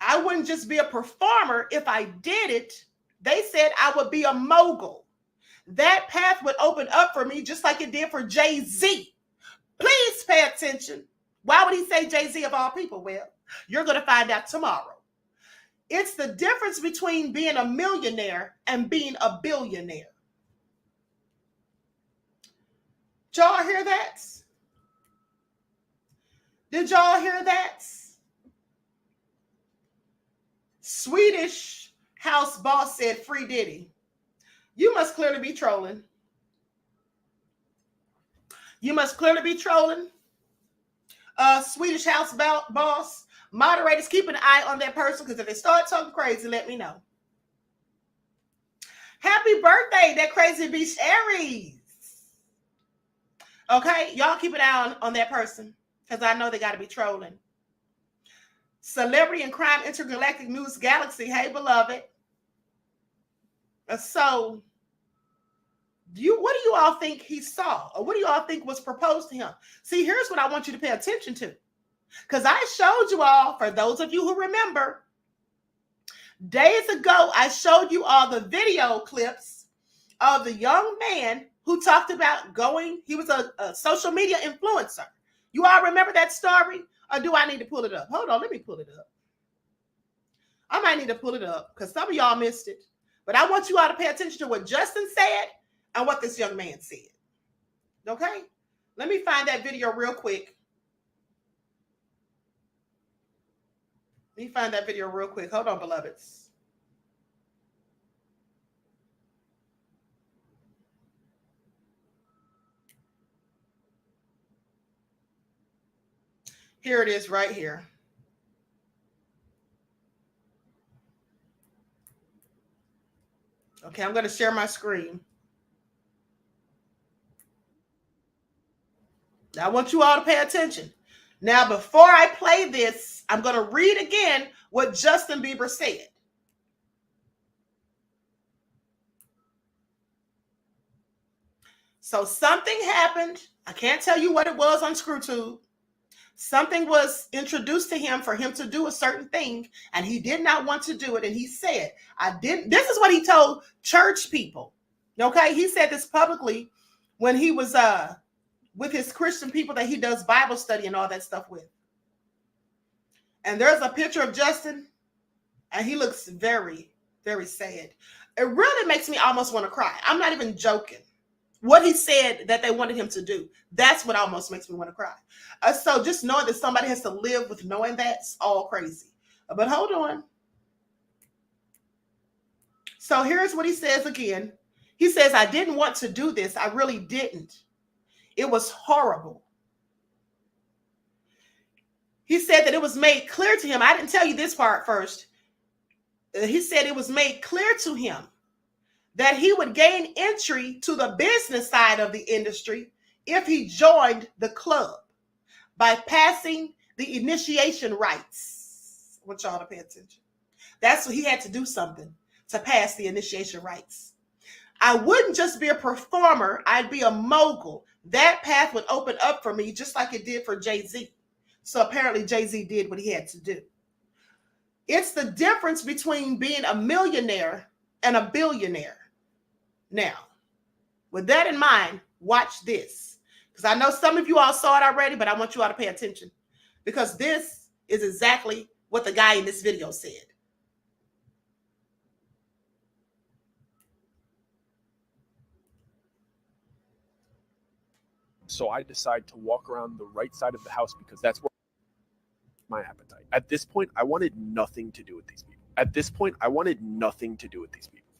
I wouldn't just be a performer. If I did it, they said I would be a mogul. That path would open up for me just like it did for Jay-Z. Please pay attention. Why would he say Jay-Z of all people? Well, you're going to find out tomorrow. It's the difference between being a millionaire and being a billionaire. Did y'all hear that? Did y'all hear that? Swedish house boss said, free Diddy. You must clearly be trolling. You must clearly be trolling. Swedish house boss. Moderators, keep an eye on that person because if they start talking crazy, let me know. Happy birthday, that crazy beast Aries. Okay, y'all keep an eye on that person because I know they got to be trolling. Celebrity and Crime Intergalactic News Galaxy. Hey, beloved. So, what do you all think he saw? Or what do you all think was proposed to him? See, here's what I want you to pay attention to. Because I showed you all, for those of you who remember, days ago, I showed you all the video clips of the young man who talked about going, he was a social media influencer. You all remember that story? Or do I need to pull it up? Hold on, let me pull it up. I might need to pull it up because some of y'all missed it. But I want you all to pay attention to what Justin said and what this young man said. Okay? Let me find that video real quick. Hold on, beloveds. Here it is right here. Okay, I'm going to share my screen. I want you all to pay attention. Now, before I play this, I'm going to read again what Justin Bieber said. So something happened. I can't tell you what it was on ScrewTube. Something was introduced to him for him to do a certain thing, and he did not want to do it. And he said, this is what he told church people. Okay. He said this publicly when he was with his Christian people that he does Bible study and all that stuff with. And there's a picture of Justin, and he looks very, very sad. It really makes me almost want to cry. I'm not even joking. What he said that they wanted him to do, that's what almost makes me want to cry. So just knowing that somebody has to live with knowing that's all crazy. But hold on. So here's what he says again. He says, I didn't want to do this. I really didn't. It was horrible. He said that it was made clear to him. I didn't tell you this part first. He said it was made clear to him that he would gain entry to the business side of the industry if he joined the club by passing the initiation rites. I want y'all to pay attention. That's what he had to do, something to pass the initiation rites. I wouldn't just be a performer, I'd be a mogul. That path would open up for me just like it did for Jay-Z. So apparently Jay-Z did what he had to do. It's the difference between being a millionaire and a billionaire. Now, with that in mind, watch this. Because I know some of you all saw it already, but I want you all to pay attention. Because this is exactly what the guy in this video said. So I decide to walk around the right side of the house because that's where my appetite. At this point, I wanted nothing to do with these people.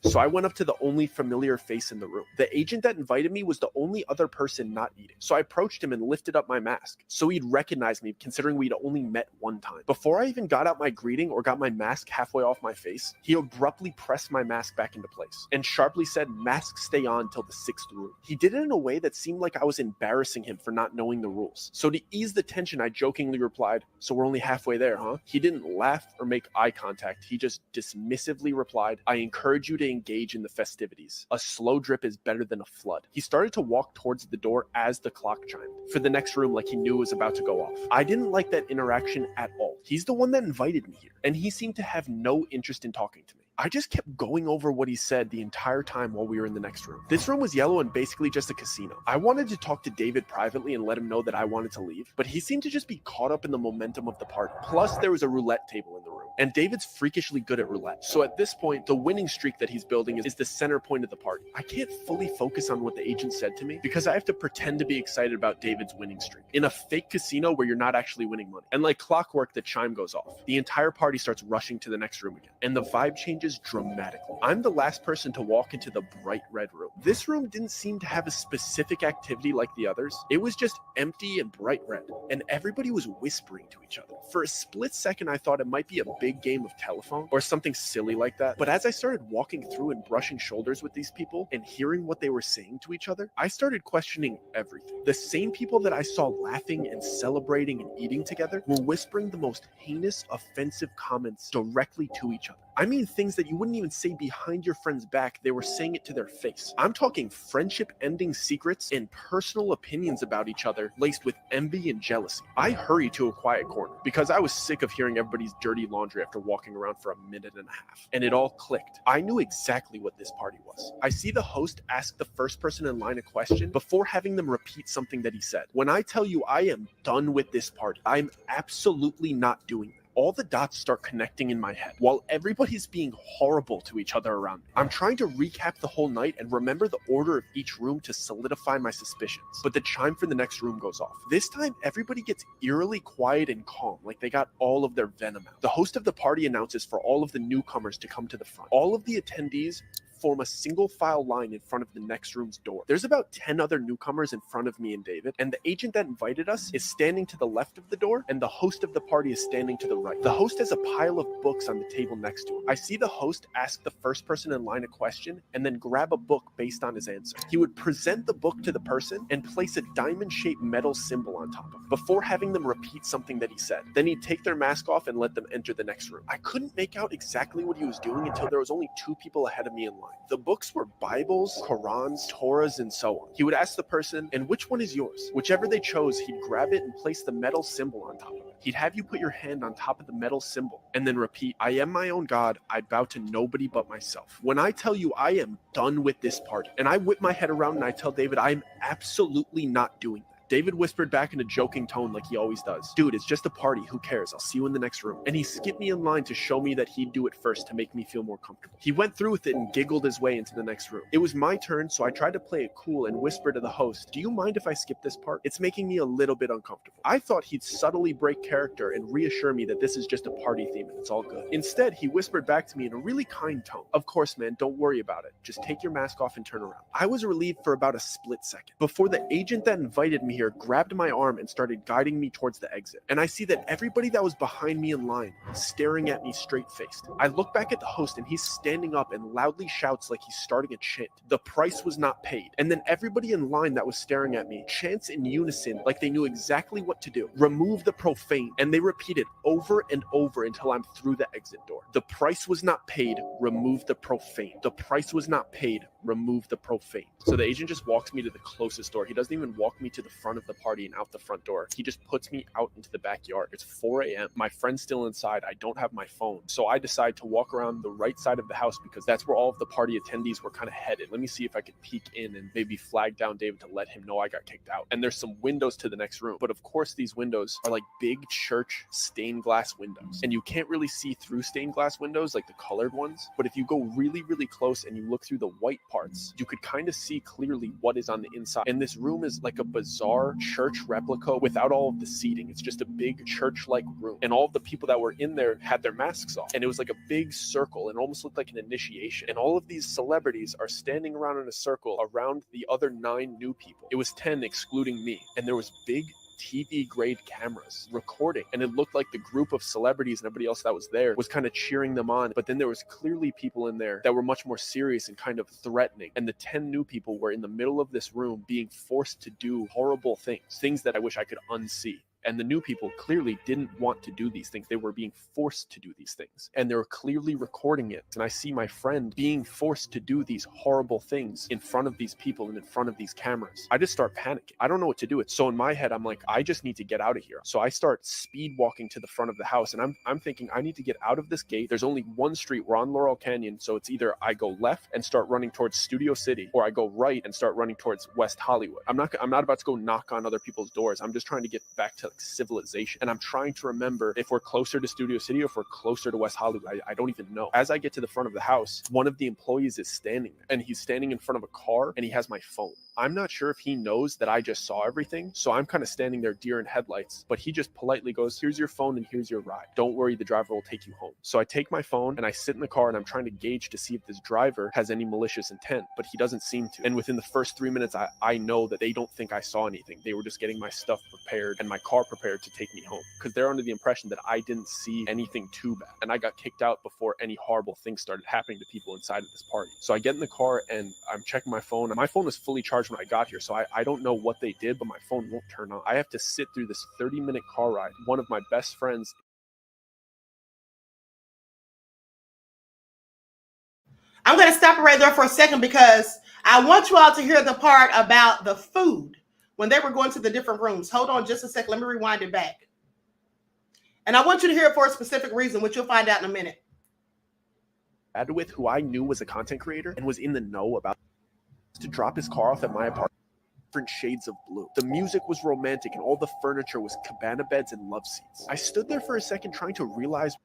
So I went up to the only familiar face in the room. The agent that invited me was the only other person not eating. So I approached him and lifted up my mask so he'd recognize me, considering we'd only met one time. Before I even got out my greeting or got my mask halfway off my face, he abruptly pressed my mask back into place and sharply said, "Mask stay on till the 6th room." He did it in a way that seemed like I was embarrassing him for not knowing the rules. So to ease the tension, I jokingly replied, "So we're only halfway there, huh?" He didn't laugh or make eye contact. He just dismissively replied, "I encourage you to engage in the festivities. A slow drip is better than a flood." He started to walk towards the door as the clock chimed for the next room, like he knew it was about to go off. I didn't like that interaction at all. He's the one that invited me here, and he seemed to have no interest in talking to me. I just kept going over what he said the entire time while we were in the next room. This room was yellow and basically just a casino. I wanted to talk to David privately and let him know that I wanted to leave, but he seemed to just be caught up in the momentum of the party. Plus, there was a roulette table in the room, and David's freakishly good at roulette. So at this point, the winning streak that he's building is the center point of the party. I can't fully focus on what the agent said to me because I have to pretend to be excited about David's winning streak in a fake casino where you're not actually winning money. And like clockwork, the chime goes off. The entire party starts rushing to the next room again, and the vibe changes dramatically. I'm the last person to walk into the bright red room. This room didn't seem to have a specific activity like the others. It was just empty and bright red, and everybody was whispering to each other. For a split second, I thought it might be a big big game of telephone or something silly like that. But as I started walking through and brushing shoulders with these people and hearing what they were saying to each other, I started questioning everything. The same people that I saw laughing and celebrating and eating together were whispering the most heinous, offensive comments directly to each other. I mean things that you wouldn't even say behind your friend's back, they were saying it to their face. I'm talking friendship-ending secrets and personal opinions about each other laced with envy and jealousy. I hurried to a quiet corner because I was sick of hearing everybody's dirty laundry after walking around for a minute and a half. And it all clicked. I knew exactly what this party was. I see the host ask the first person in line a question before having them repeat something that he said. When I tell you I am done with this party, I'm absolutely not doing that. All the dots start connecting in my head while everybody's being horrible to each other around me. I'm trying to recap the whole night and remember the order of each room to solidify my suspicions. But the chime for the next room goes off. This time, everybody gets eerily quiet and calm, like they got all of their venom out. The host of the party announces for all of the newcomers to come to the front. All of the attendees form a single file line in front of the next room's door. There's about 10 other newcomers in front of me and David, and the agent that invited us is standing to the left of the door, and the host of the party is standing to the right. The host has a pile of books on the table next to him. I see the host ask the first person in line a question and then grab a book based on his answer. He would present the book to the person and place a diamond-shaped metal symbol on top of it before having them repeat something that he said. Then he'd take their mask off and let them enter the next room. I couldn't make out exactly what he was doing until there was only 2 people ahead of me in line. The books were Bibles, Qurans, Torahs, and so on. He would ask the person, and which one is yours? Whichever they chose, he'd grab it and place the metal symbol on top of it. He'd have you put your hand on top of the metal symbol and then repeat, I am my own God, I bow to nobody but myself. When I tell you I am done with this party, and I whip my head around and I tell David I am absolutely not doing that. David whispered back in a joking tone like he always does. Dude, it's just a party. Who cares? I'll see you in the next room. And he skipped me in line to show me that he'd do it first to make me feel more comfortable. He went through with it and giggled his way into the next room. It was my turn, so I tried to play it cool and whisper to the host, do you mind if I skip this part? It's making me a little bit uncomfortable. I thought he'd subtly break character and reassure me that this is just a party theme and it's all good. Instead, he whispered back to me in a really kind tone. Of course, man, don't worry about it. Just take your mask off and turn around. I was relieved for about a split second before the agent that invited me here grabbed my arm and started guiding me towards the exit. And I see that everybody that was behind me in line staring at me straight-faced. I look back at the host and he's standing up and loudly shouts like he's starting a chant. The price was not paid. And then everybody in line that was staring at me chants in unison like they knew exactly what to do. Remove the profane. And they repeat it over and over until I'm through the exit door. The price was not paid. Remove the profane. The price was not paid. Remove the profane. So the agent just walks me to the closest door. He doesn't even walk me to the front of the party and out the front door. He just puts me out into the backyard. It's 4 a.m. My friend's still inside. I don't have my phone. So I decide to walk around the right side of the house because that's where all of the party attendees were kind of headed. Let me see if I could peek in and maybe flag down David to let him know I got kicked out. And there's some windows to the next room. But of course, these windows are like big church stained glass windows. And you can't really see through stained glass windows like the colored ones. But if you go really, really close and you look through the white parts, you could kind of see clearly what is on the inside. And this room is like a bizarre church replica without all of the seating. It's just a big church-like room. And all of the people that were in there had their masks off. And it was like a big circle and almost looked like an initiation. And all of these celebrities are standing around in a circle around the other 9 new people. It was 10 excluding me. And there was big TV grade cameras recording, and it looked like the group of celebrities and everybody else that was there was kind of cheering them on. But then there was clearly people in there that were much more serious and kind of threatening, and the 10 new people were in the middle of this room being forced to do horrible things that I wish I could unsee. And the new people clearly didn't want to do these things. They were being forced to do these things. And they were clearly recording it. And I see my friend being forced to do these horrible things in front of these people and in front of these cameras. I just start panicking. I don't know what to do. So in my head, I'm like, I just need to get out of here. So I start speed walking to the front of the house. And I'm thinking, I need to get out of this gate. There's only one street. We're on Laurel Canyon. So it's either I go left and start running towards Studio City, or I go right and start running towards West Hollywood. I'm not about to go knock on other people's doors. I'm just trying to get back to civilization. And I'm trying to remember if we're closer to Studio City or if we're closer to West Hollywood. I don't even know. As I get to the front of the house, one of the employees is standing there, and he's standing in front of a car and he has my phone. I'm not sure if he knows that I just saw everything, so I'm kind of standing there deer in headlights, but he just politely goes, here's your phone and here's your ride. Don't worry, the driver will take you home. So I take my phone and I sit in the car and I'm trying to gauge to see if this driver has any malicious intent, but he doesn't seem to. And within the first 3 minutes, I know that they don't think I saw anything. They were just getting my stuff prepared and my car prepared to take me home, because they're under the impression that I didn't see anything too bad. And I got kicked out before any horrible things started happening to people inside of this party. So I get in the car and I'm checking my phone. My phone was fully charged when I got here, so I don't know what they did, but my phone won't turn on. I have to sit through this 30-minute car ride. One of my best friends. I'm going to stop right there for a second because I want you all to hear the part about the food when they were going to the different rooms. Hold on just a second. Let me rewind it back. And I want you to hear it for a specific reason, which you'll find out in a minute. With who I knew was a content creator and was in the know about to drop his car off at my apartment. Different shades of blue. The music was romantic and all the furniture was cabana beds and love seats. I stood there for a second trying to realize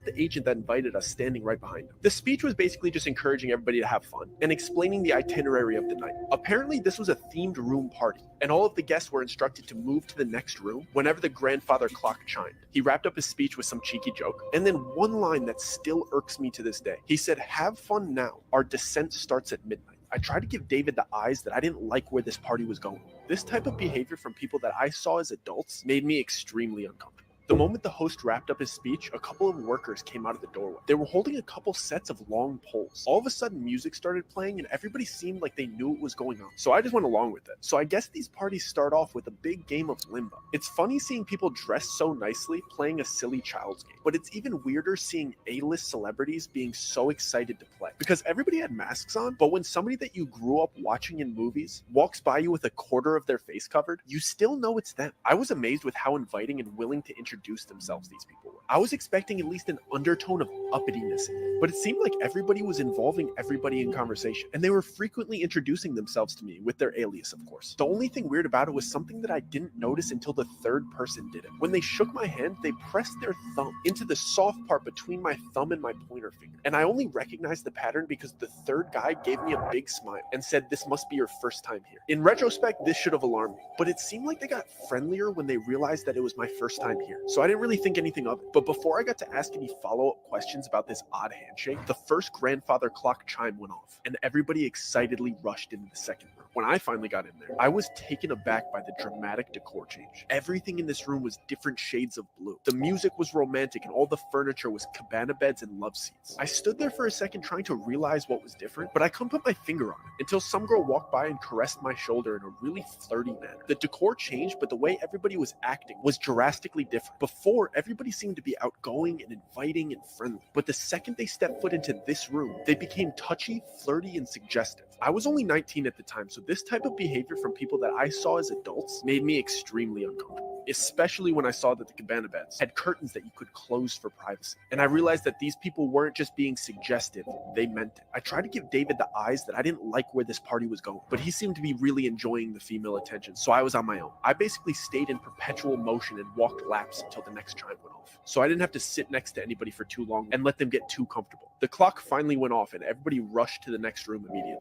the agent that invited us standing right behind him. The speech was basically just encouraging everybody to have fun and explaining the itinerary of the night. Apparently this was a themed room party and all of the guests were instructed to move to the next room whenever the grandfather clock chimed. He wrapped up his speech with some cheeky joke, and then one line that still irks me to this day. He said, "Have fun now. Our descent starts at midnight." I tried to give David the eyes that I didn't like where this party was going. This type of behavior from people that I saw as adults made me extremely uncomfortable. The moment the host wrapped up his speech, a couple of workers came out of the doorway. They were holding a couple sets of long poles. All of a sudden, music started playing and everybody seemed like they knew what was going on. So I just went along with it. So I guess these parties start off with a big game of limbo. It's funny seeing people dressed so nicely playing a silly child's game, but it's even weirder seeing A-list celebrities being so excited to play. Because everybody had masks on, but when somebody that you grew up watching in movies walks by you with a quarter of their face covered, you still know it's them. I was amazed with how inviting and willing to introduce themselves these people were. I was expecting at least an undertone of uppityness in it, but it seemed like everybody was involving everybody in conversation, and they were frequently introducing themselves to me with their alias, of course. The only thing weird about it was something that I didn't notice until the third person did it. When they shook my hand, they pressed their thumb into the soft part between my thumb and my pointer finger, and I only recognized the pattern because the third guy gave me a big smile and said, "This must be your first time here." In retrospect, this should have alarmed me, but it seemed like they got friendlier when they realized that it was my first time here. So I didn't really think anything of it. But before I got to ask any follow-up questions about this odd handshake, the first grandfather clock chime went off, and everybody excitedly rushed into the second room. When I finally got in there, I was taken aback by the dramatic decor change. Everything in this room was different shades of blue. The music was romantic, and all the furniture was cabana beds and love seats. I stood there for a second trying to realize what was different, but I couldn't put my finger on it until some girl walked by and caressed my shoulder in a really flirty manner. The decor changed, but the way everybody was acting was drastically different. Before, everybody seemed to be outgoing and inviting and friendly, but the second they stepped foot into this room, they became touchy, flirty, and suggestive. I was only 19 at the time, so this type of behavior from people that I saw as adults made me extremely uncomfortable, especially when I saw that the cabana beds had curtains that you could close for privacy. And I realized that these people weren't just being suggestive, they meant it. I tried to give David the eyes that I didn't like where this party was going, but he seemed to be really enjoying the female attention, so I was on my own. I basically stayed in perpetual motion and walked laps until the next chime went off, so I didn't have to sit next to anybody for too long and let them get too comfortable. The clock finally went off and everybody rushed to the next room immediately.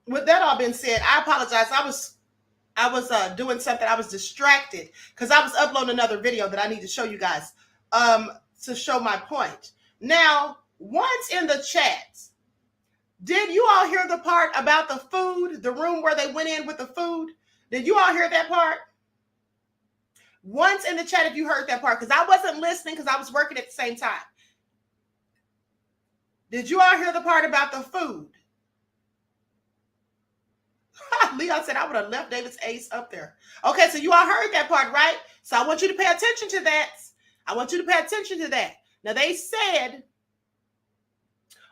With that all being said, I apologize. I was doing something. I was distracted because I was uploading another video that I need to show you guys to show my point. Now, once in the chat, did you all hear the part about the food, the room where they went in with the food? Did you all hear that part? Once in the chat if you heard that part, because I wasn't listening because I was working at the same time. Did you all hear the part about the food? Leon said I would have left David's ace up there. Okay, so you all heard that part, right? So I want you to pay attention to that. I want you to pay attention to that. Now they said,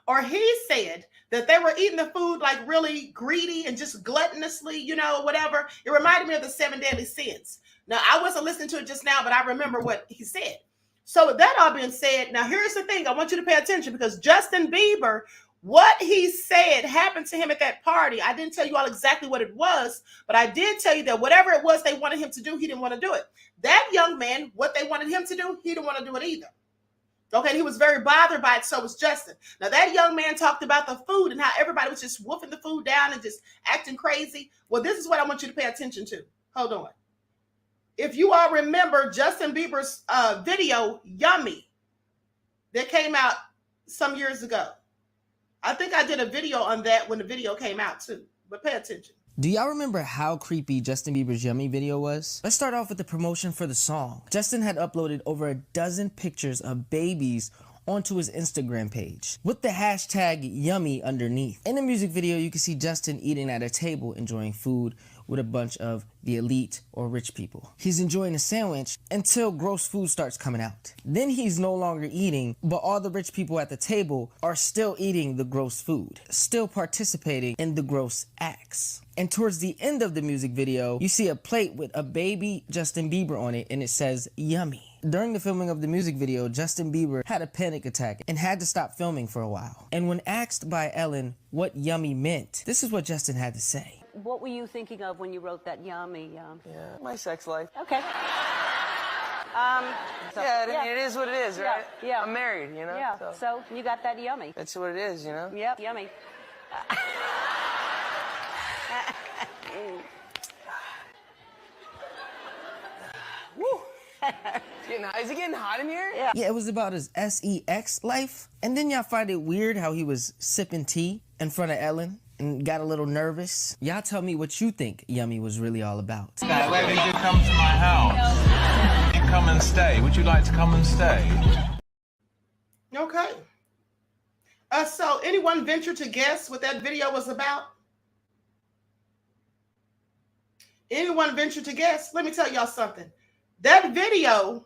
or he said, that they were eating the food like really greedy and just gluttonously, you know, whatever. It reminded me of the 7 deadly sins. Now, I wasn't listening to it just now, but I remember what he said. So with that all being said, now here's the thing. I want you to pay attention because Justin Bieber What he said happened to him at that party. I didn't tell you all exactly what it was, but I did tell you that whatever it was they wanted him to do, he didn't want to do it. That young man, what they wanted him to do, he didn't want to do it either. Okay, he was very bothered by it, so was Justin. Now, that young man talked about the food and how everybody was just wolfing the food down and just acting crazy. Well, this is what I want you to pay attention to. Hold on. If you all remember Justin Bieber's video, Yummy, that came out some years ago. I think I did a video on that when the video came out too, but pay attention. Do y'all remember how creepy Justin Bieber's Yummy video was? Let's start off with the promotion for the song. Justin had uploaded over a dozen pictures of babies onto his Instagram page with the hashtag Yummy underneath. In the music video, you can see Justin eating at a table enjoying food with a bunch of the elite or rich people. He's enjoying a sandwich until gross food starts coming out. Then he's no longer eating, but all the rich people at the table are still eating the gross food, still participating in the gross acts. And towards the end of the music video, you see a plate with a baby Justin Bieber on it, and it says Yummy. During the filming of the music video, Justin Bieber had a panic attack and had to stop filming for a while. And when asked by Ellen what Yummy meant, this is what Justin had to say. What were you thinking of when you wrote that Yummy? Yeah, my sex life. Okay. It is what it is, right? Yeah. I'm married, you know? Yeah, so you got that Yummy. That's what it is, you know? Yep, Yummy. Woo! Is it getting hot in here? Yeah, it was about his sex life. And then y'all find it weird how he was sipping tea in front of Ellen and got a little nervous. Y'all tell me what you think Yummy was really all about. Where did you come to my house? You come and stay. Would you like to come and stay? Okay. So anyone venture to guess what that video was about? Anyone venture to guess? Let me tell y'all something. That video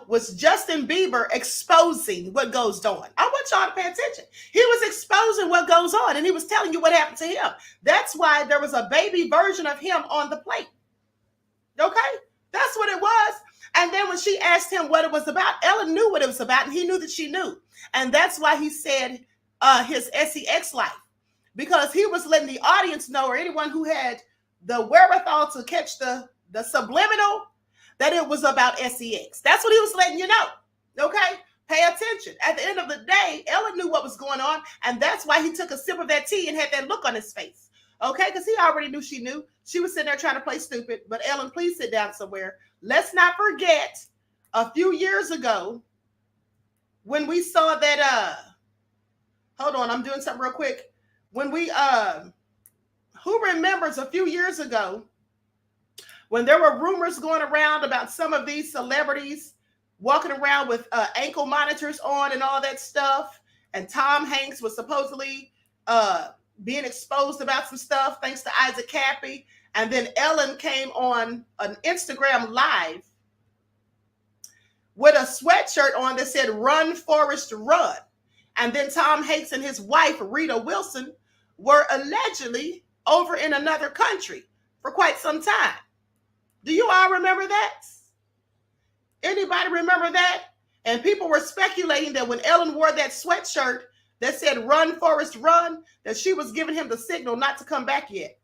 was Justin Bieber exposing what goes on. I want y'all to pay attention. He was exposing what goes on, and he was telling you what happened to him. That's why there was a baby version of him on the plate. Okay? That's what it was. And then when she asked him what it was about, Ellen knew what it was about, and he knew that she knew. And that's why he said his sex life, because he was letting the audience know, or anyone who had the wherewithal to catch the subliminal, that it was about sex. That's what he was letting you know. Okay? Pay attention. At the end of the day, Ellen knew what was going on, and that's why he took a sip of that tea and had that look on his face. Okay? Because he already knew she knew. She was sitting there trying to play stupid. But Ellen, please sit down somewhere. Let's not forget a few years ago when we saw that, hold on, I'm doing something real quick. When we, who remembers a few years ago when there were rumors going around about some of these celebrities walking around with ankle monitors on and all that stuff, and Tom Hanks was supposedly being exposed about some stuff thanks to Isaac Cappy, and then Ellen came on an Instagram live with a sweatshirt on that said "Run, Forrest, Run," and then Tom Hanks and his wife Rita Wilson were allegedly over in another country for quite some time. Do you all remember that? Anybody remember that? And people were speculating that when Ellen wore that sweatshirt that said "Run, Forrest, Run," that she was giving him the signal not to come back yet.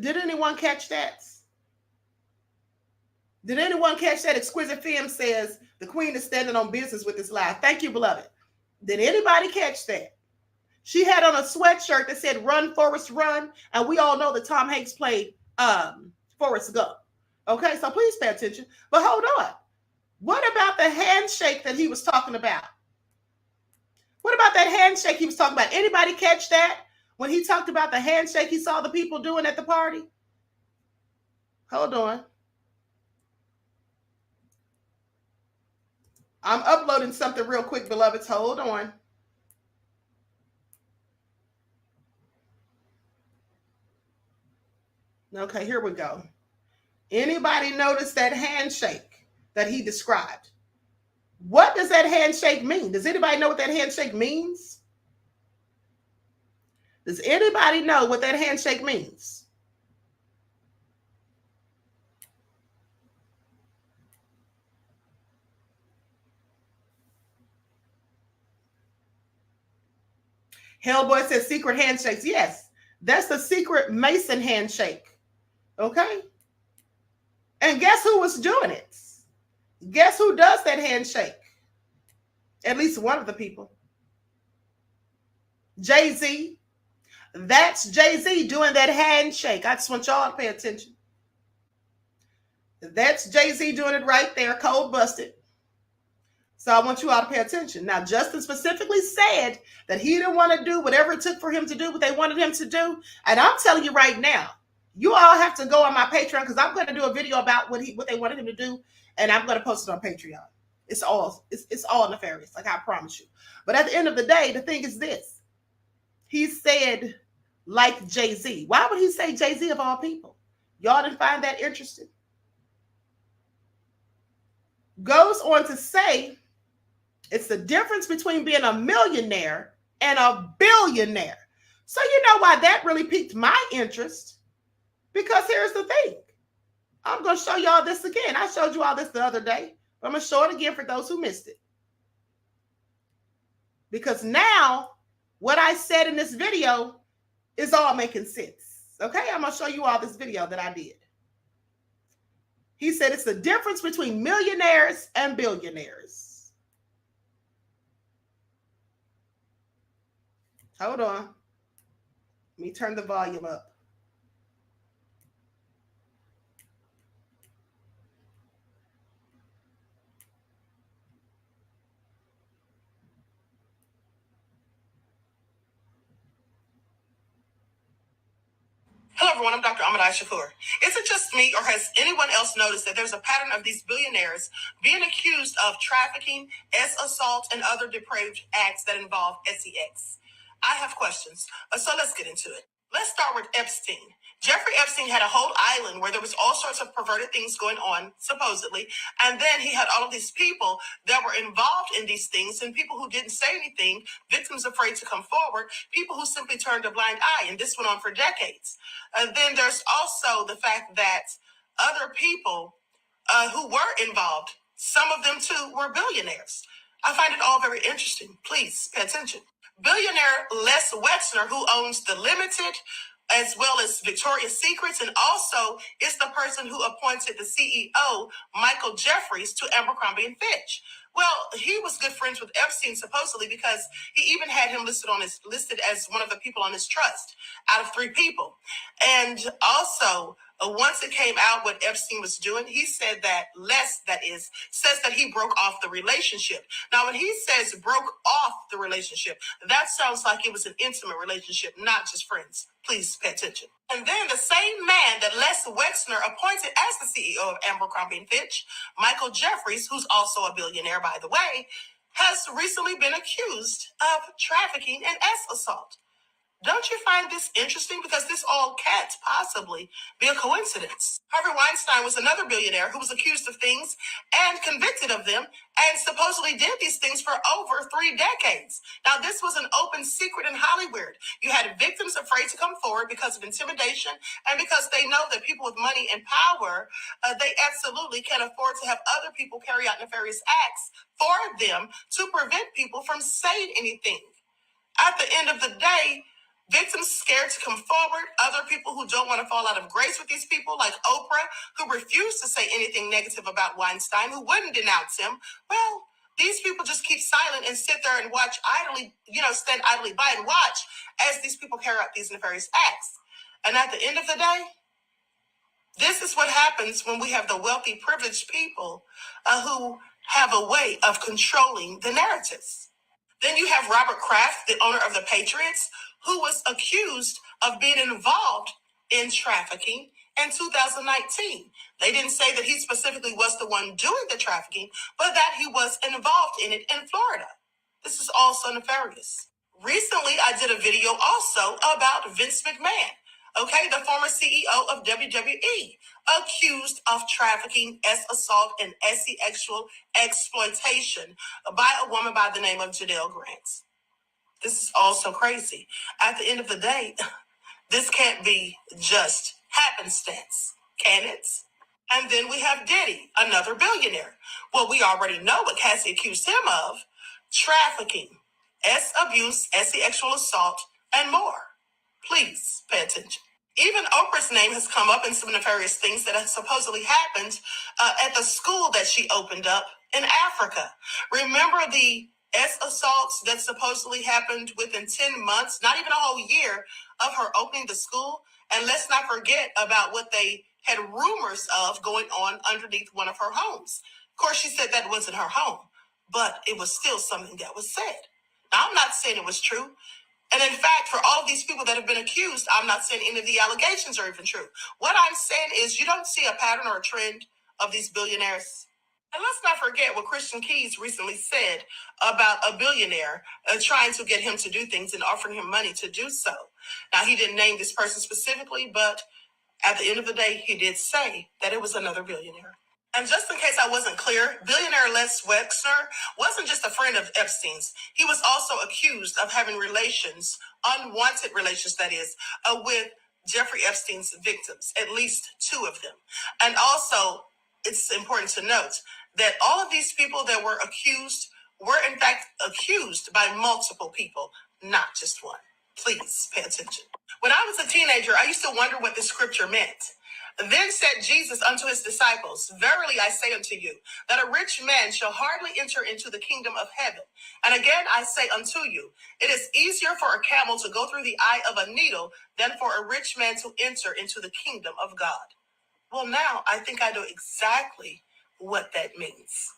Did anyone catch that? Did anyone catch that? Exquisite Femme says the queen is standing on business with this live. Thank you, beloved. Did anybody catch that? She had on a sweatshirt that said "Run, Forrest, Run," and we all know that Tom Hanks played Forrest Gump. Okay, so please pay attention. But hold on. What about the handshake that he was talking about? What about that handshake he was talking about? Anybody catch that? When he talked about the handshake he saw the people doing at the party? Hold on. I'm uploading something real quick, beloveds. Hold on. Okay, here we go. Anybody notice that handshake that he described? What does that handshake mean? Does anybody know what that handshake means? Does anybody know what that handshake means? Hellboy says secret handshakes. Yes, that's the secret Mason handshake. Okay? And guess who was doing it? Guess who does that handshake? At least one of the people. Jay-Z. That's Jay-Z doing that handshake. I just want y'all to pay attention. That's Jay-Z doing it right there, cold busted. So I want you all to pay attention. Now, Justin specifically said that he didn't want to do whatever it took for him to do what they wanted him to do. And I'm telling you right now, you all have to go on my Patreon because I'm going to do a video about what they wanted him to do, and I'm going to post it on Patreon. It's all nefarious, like I promise you. But at the end of the day, the thing is this. He said, like Jay-Z. Why would he say Jay-Z of all people? Y'all didn't find that interesting? Goes on to say, it's the difference between being a millionaire and a billionaire. So you know why that really piqued my interest? Because here's the thing. I'm going to show y'all this again. I showed you all this the other day. But I'm going to show it again for those who missed it. Because now, what I said in this video is all making sense. Okay? I'm going to show you all this video that I did. He said it's the difference between millionaires and billionaires. Hold on. Let me turn the volume up. Hello everyone, I'm Dr. Ahmadiyyah Shakur. Is it just me or has anyone else noticed that there's a pattern of these billionaires being accused of trafficking, assault, and other depraved acts that involve sex? I have questions, so let's get into it. Let's start with Epstein. Jeffrey Epstein had a whole island where there was all sorts of perverted things going on, supposedly, and then he had all of these people that were involved in these things, and people who didn't say anything, victims afraid to come forward, people who simply turned a blind eye, and this went on for decades. And then there's also the fact that other people who were involved, some of them too were billionaires. I find it all very interesting. Please pay attention. Billionaire Les Wexner, who owns The Limited, as well as Victoria's Secrets, and also is the person who appointed the CEO, Michael Jeffries, to Abercrombie and Fitch. Well, he was good friends with Epstein, supposedly, because he even had him listed as one of the people on his trust out of 3 people. And also, once it came out what Epstein was doing, he said that says that he broke off the relationship. Now, when he says broke off the relationship, that sounds like it was an intimate relationship, not just friends. Please pay attention. And then the same man that Les Wexner appointed as the CEO of Abercrombie and Fitch, Michael Jeffries, who's also a billionaire, by the way, has recently been accused of trafficking and assault. Don't you find this interesting? Because this all can't possibly be a coincidence. Harvey Weinstein was another billionaire who was accused of things and convicted of them and supposedly did these things for over 3 decades. Now, this was an open secret in Hollywood. You had victims afraid to come forward because of intimidation and because they know that people with money and power, they absolutely can afford to have other people carry out nefarious acts for them to prevent people from saying anything. At the end of the day, victims scared to come forward, other people who don't want to fall out of grace with these people, like Oprah, who refused to say anything negative about Weinstein, who wouldn't denounce him. Well, these people just keep silent and sit there and watch idly, stand idly by and watch as these people carry out these nefarious acts. And at the end of the day, this is what happens when we have the wealthy, privileged people who have a way of controlling the narratives. Then you have Robert Kraft, the owner of the Patriots, who was accused of being involved in trafficking in 2019. They didn't say that he specifically was the one doing the trafficking, but that he was involved in it in Florida. This is also nefarious. Recently, I did a video also about Vince McMahon, the former CEO of WWE, accused of trafficking, assault, and sexual exploitation by a woman by the name of Janelle Grant. This is also crazy. At the end of the day, this can't be just happenstance, can it? And then we have Diddy, another billionaire. Well, we already know what Cassie accused him of: trafficking, abuse, sexual assault, and more. Please pay attention. Even Oprah's name has come up in some nefarious things that have supposedly happened at the school that she opened up in Africa. Remember the assaults that supposedly happened within 10 months, not even a whole year of her opening the school? And let's not forget about what they had rumors of going on underneath one of her homes. Of course, she said that wasn't her home, but it was still something that was said. Now, I'm not saying it was true. And in fact, for all of these people that have been accused, I'm not saying any of the allegations are even true. What I'm saying is you don't see a pattern or a trend of these billionaires. And let's not forget what Christian Keys recently said about a billionaire trying to get him to do things and offering him money to do so. Now, he didn't name this person specifically, but at the end of the day, he did say that it was another billionaire. And just in case I wasn't clear, billionaire Les Wexner wasn't just a friend of Epstein's. He was also accused of having relations, unwanted relations, that is, with Jeffrey Epstein's victims, at least 2 of them. And also, it's important to note that all of these people that were accused were in fact accused by multiple people, not just one. Please pay attention. When I was a teenager, I used to wonder what the scripture meant. Then said Jesus unto his disciples, verily I say unto you, that a rich man shall hardly enter into the kingdom of heaven. And again I say unto you, it is easier for a camel to go through the eye of a needle than for a rich man to enter into the kingdom of God. Well, now I think I know exactly what that means.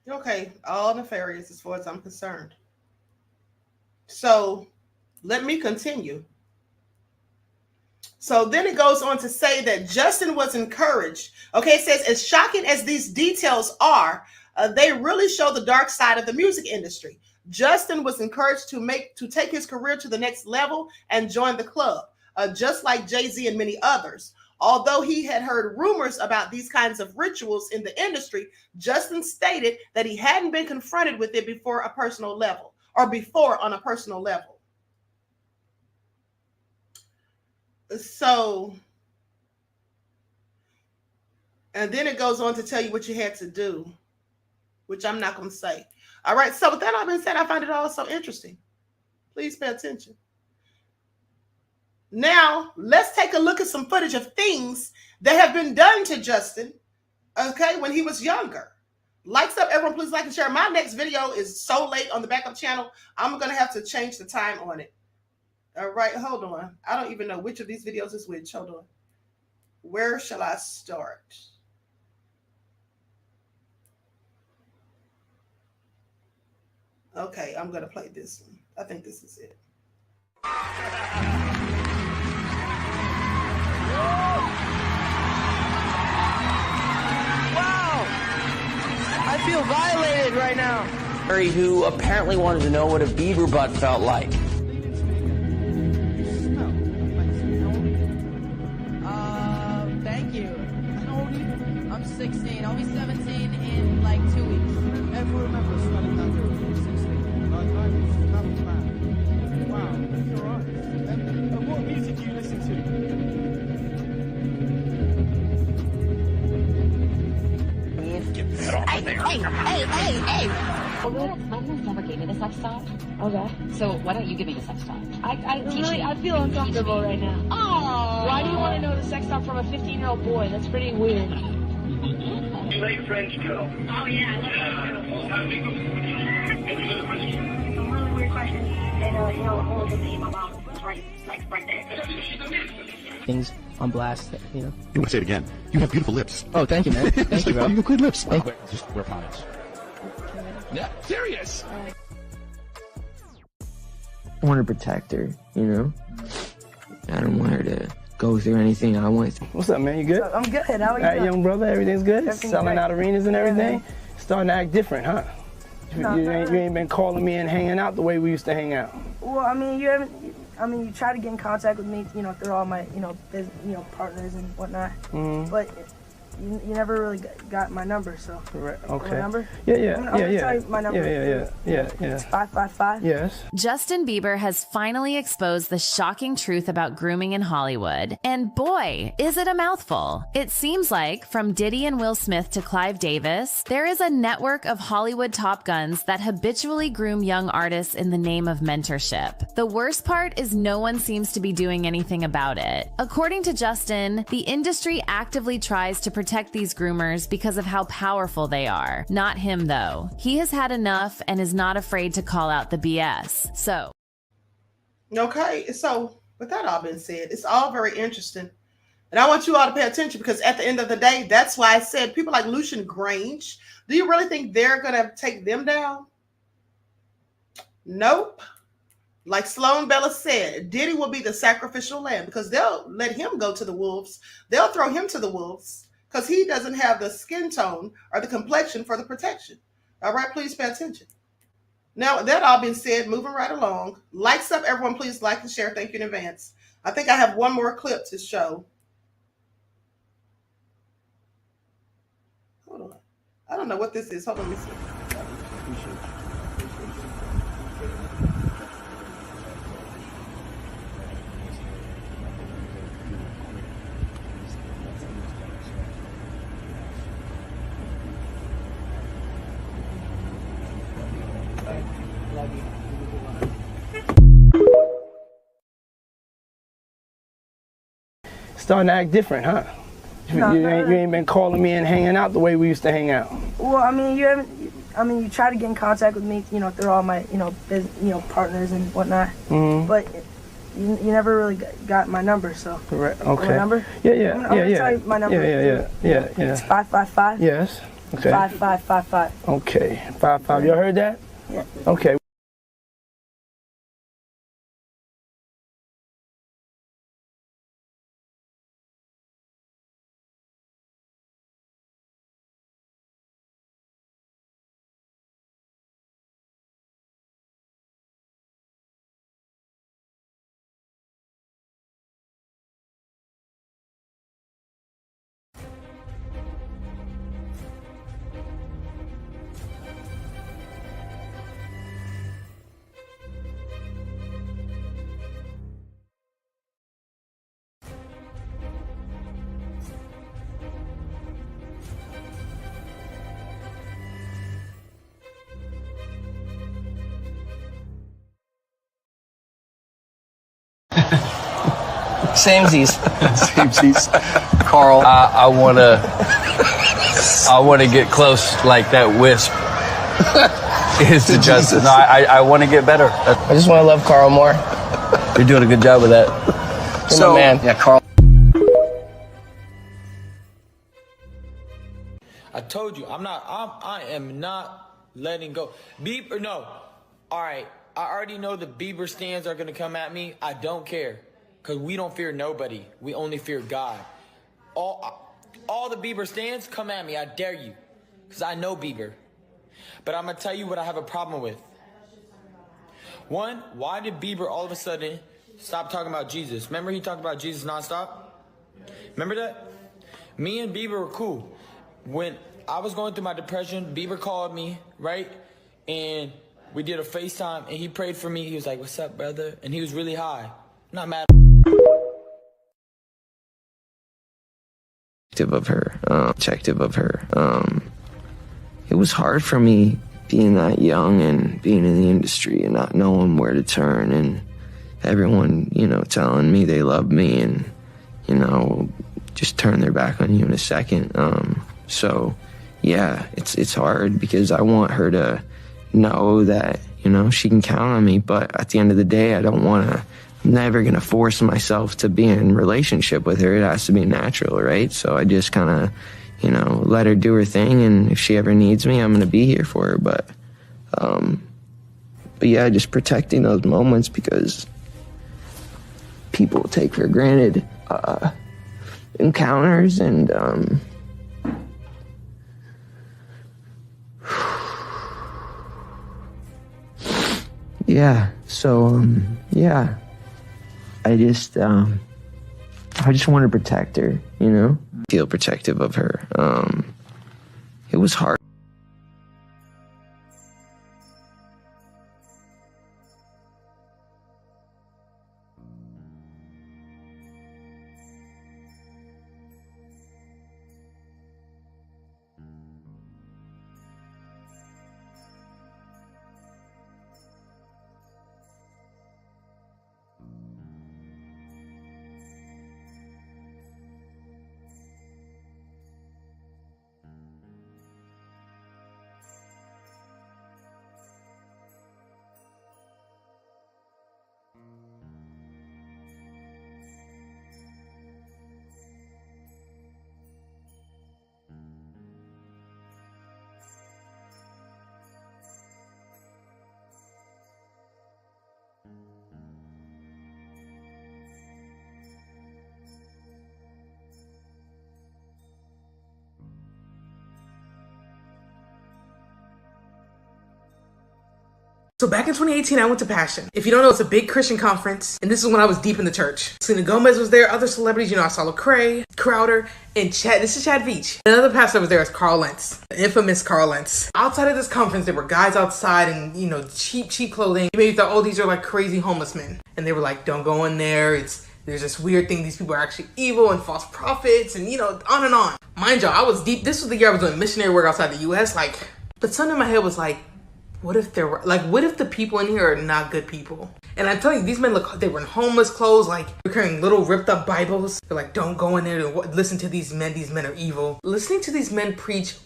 Okay, all nefarious as far as I'm concerned. So let me continue. So then it goes on to say that Justin was encouraged. Okay, it says, as shocking as these details are, they really show the dark side of the music industry. Justin was encouraged to take his career to the next level and join the club, just like Jay-Z and many others. Although he had heard rumors about these kinds of rituals in the industry, Justin stated that he hadn't been confronted with it before on a personal level. So, and then it goes on to tell you what you had to do, which I'm not going to say. All right. So with that all being said, I find it all so interesting. Please pay attention. Now, let's take a look at some footage of things that have been done to Justin, okay, when he was younger. Likes up, everyone, please like and share. My next video is so late on the backup channel, I'm going to have to change the time on it. All right, hold on. I don't even know which of these videos is which. Hold on. Where shall I start? Okay, I'm going to play this one. I think this is it. Wow! I feel violated right now. Who apparently wanted to know what a Bieber butt felt like. Thank you. How old are you? I'm 16. I'll be 17 in like 2 weeks. Ever remember smelling that girl when you were 16? Like, I was that man. Wow, you're right. And what music do you listen to? Hey! My mom never gave me the sex talk. Okay. So why don't you give me the sex talk? I teach you. I feel uncomfortable right now. Oh. Why do you want to know the sex talk from a 15-year-old boy? That's pretty weird. You like French girl? Oh yeah, I love French girl. Some really weird questions. And only to me, my mom was right there. Things on blast, you know. You want to say it again? You have beautiful lips. Oh, thank you, man. Thank you, bro. You have good lips. Thank you. Just wear pants. Yeah, serious. I want to protect her, you know. I don't want her to go through anything I went through. What's up, man? You good? I'm good. How are you? All right, young brother, everything's good? Everything's Selling great. out arenas and everything? Yeah. Starting to act different, huh? No, you ain't been calling me and hanging out the way we used to hang out. Well, I mean, you try to get in contact with me, through all my, partners and whatnot. Mm-hmm. But you never really got my number, so. Right. Okay. My number? Yeah. I'm gonna tell you my number. Yeah. It's 555. Yes. Justin Bieber has finally exposed the shocking truth about grooming in Hollywood. And boy, is it a mouthful. It seems like, from Diddy and Will Smith to Clive Davis, there is a network of Hollywood top guns that habitually groom young artists in the name of mentorship. The worst part is no one seems to be doing anything about it. According to Justin, the industry actively tries to protect these groomers because of how powerful they are. Not him, though. He has had enough and is not afraid to call out the BS. So. Okay, so with that all being said, it's all very interesting. And I want you all to pay attention because at the end of the day, that's why I said people like Lucian Grainge, do you really think they're going to take them down? Nope. Like Sloan Bella said, Diddy will be the sacrificial lamb because they'll let him go to the wolves. They'll throw him to the wolves because he doesn't have the skin tone or the complexion for the protection. All right, please pay attention. Now, that all being said, moving right along. Likes up, everyone, please like and share. Thank you in advance. I think I have one more clip to show. Hold on. I don't know what this is. Hold on, let me see. Starting to act different, huh? You ain't been calling me and hanging out the way we used to hang out. Well, I mean, you try to get in contact with me, through all my, partners and whatnot. Mm-hmm. But you never really got my number, so. Right. Okay. My number? Yeah. I'm gonna tell you my number. Yeah. It's 555. Yes. Okay. 5555. Okay. 55. You heard that? Yeah. Okay. Samesies. Samesies. Carl, I wanna get close like that wisp is to Justin. No, I want to get better. I just want to love Carl more. You're doing a good job with that. So, man. Yeah, Carl. I told you, I am not letting go. Bieber, no. All right, I already know the Bieber stands are going to come at me. I don't care. Because we don't fear nobody. We only fear God. All the Bieber stands, come at me. I dare you. Because I know Bieber. But I'm going to tell you what I have a problem with. One, why did Bieber all of a sudden stop talking about Jesus? Remember he talked about Jesus nonstop? Remember that? Me and Bieber were cool. When I was going through my depression, Bieber called me, right? And we did a FaceTime, and he prayed for me. He was like, "What's up, brother?" And he was really high. I'm not mad. Of her, it was hard for me being that young and being in the industry and not knowing where to turn, and everyone, telling me they love me and, just turn their back on you in a second. So yeah, it's hard because I want her to know that, she can count on me, but at the end of the day, I'm never going to force myself to be in a relationship with her. It has to be natural, right? So I just kind of, let her do her thing, and if she ever needs me, I'm going to be here for her. But yeah, just protecting those moments because people take for granted encounters and yeah. So yeah. I just want to protect her, feel protective of her. It was hard. So back in 2018, I went to Passion. If you don't know, it's a big Christian conference, and this is when I was deep in the church. Selena Gomez was there, other celebrities, I saw Lecrae, Crowder, and Chad. This is Chad Veach. Another pastor was there is Carl Lentz, the infamous Carl Lentz. Outside of this conference, there were guys outside in, cheap clothing. You maybe thought, oh, these are like crazy homeless men. And they were like, don't go in there. There's this weird thing. These people are actually evil and false prophets and, on and on. Mind y'all, I was deep. This was the year I was doing missionary work outside the U.S. But something in my head was like, what if the people in here are not good people? And I'm telling you, these men they were in homeless clothes, they're carrying little ripped up Bibles. They're like, don't go in there and listen to these men are evil. Listening to these men preach,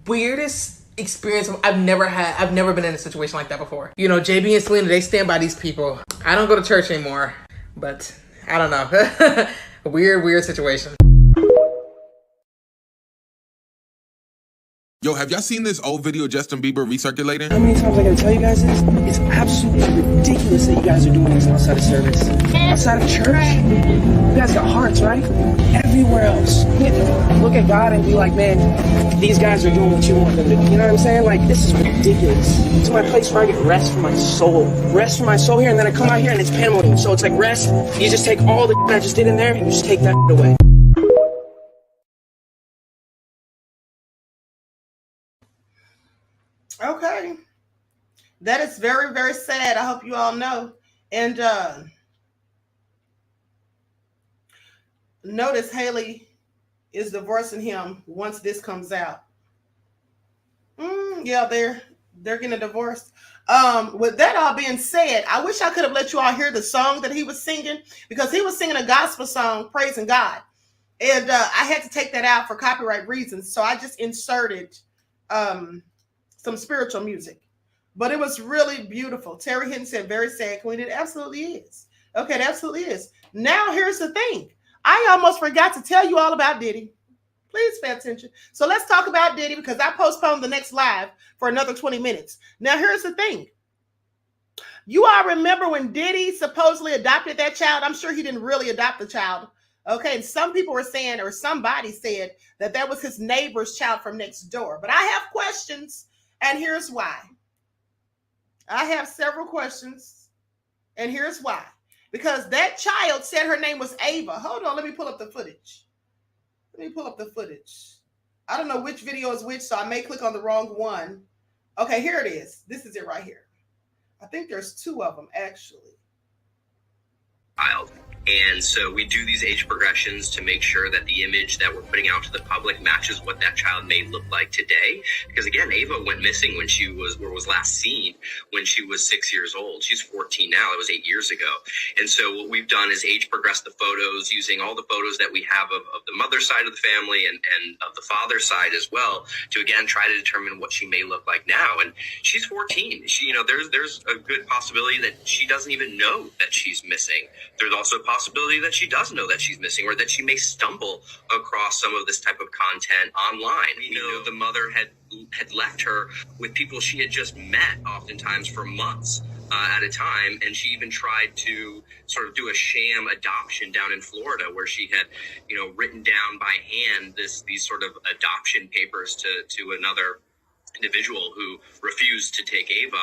weirdest experience I've never been in a situation like that before. JB and Selena, they stand by these people. I don't go to church anymore, but I don't know. Weird situation. Yo, have y'all seen this old video of Justin Bieber recirculating? How many times I gotta tell you guys this? It's absolutely ridiculous that you guys are doing this outside of service. Outside of church? You guys got hearts, right? Everywhere else. You get to look at God and be like, man, these guys are doing what you want them to do. You know what I'm saying? This is ridiculous. It's my place where I get rest for my soul. Rest for my soul here, and then I come out here and it's pandemonium. So it's like rest. You just take all the I just did in there and you just take that away. Okay. That is very, very sad. I hope you all know. And notice Haley is divorcing him once this comes out. Yeah, they're getting a divorce. With that all being said, I wish I could have let you all hear the song that he was singing, because he was singing a gospel song praising God. And I had to take that out for copyright reasons. So I just inserted some spiritual music, but it was really beautiful. Terry Hinton said, very sad, Queen. It absolutely is. Okay, it absolutely is. Now, here's the thing. I almost forgot to tell you all about Diddy. Please pay attention. So let's talk about Diddy, because I postponed the next live for another 20 minutes. Now, here's the thing. You all remember when Diddy supposedly adopted that child? I'm sure he didn't really adopt the child. Okay, and some people were saying, or somebody said, that was his neighbor's child from next door. But I have questions. And here's why. I have several questions, and here's why. Because that child said her name was Ava. Hold on, let me pull up the footage. I don't know which video is which, so I may click on the wrong one. Okay, here it is. This is it right here. I think there's two of them, actually. Child. And so we do these age progressions to make sure that the image that we're putting out to the public matches what that child may look like today. Because again, Ava went missing when she was last seen when she was 6 years old. She's 14 now. It was 8 years ago. And so what we've done is age progress the photos using all the photos that we have of the mother's side of the family and of the father's side as well, to again try to determine what she may look like now. And she's 14. She, there's a good possibility that she doesn't even know that she's missing. There's also a possibility that she does know that she's missing, or that she may stumble across some of this type of content online. We know the mother had left her with people she had just met, oftentimes for months at a time, and she even tried to sort of do a sham adoption down in Florida, where she had, written down by hand these sort of adoption papers to another individual who refused to take Ava.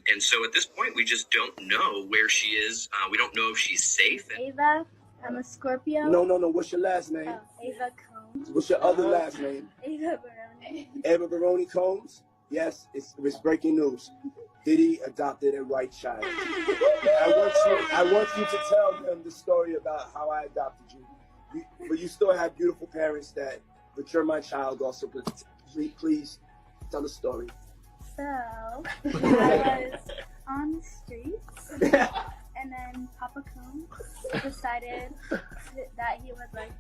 And so at this point, we just don't know where she is. We don't know if she's safe. Ava, I'm a Scorpio. No. What's your last name? Ava Combs. What's your other last name? Ava Baroni. Ava Baroni Combs? Yes, it's breaking news. Diddy adopted a white child. I want you to tell them the story about how I adopted you. But you still have beautiful parents but you're my child also. Please tell the story. So, I was on the streets, and then Papa Combs decided that he would like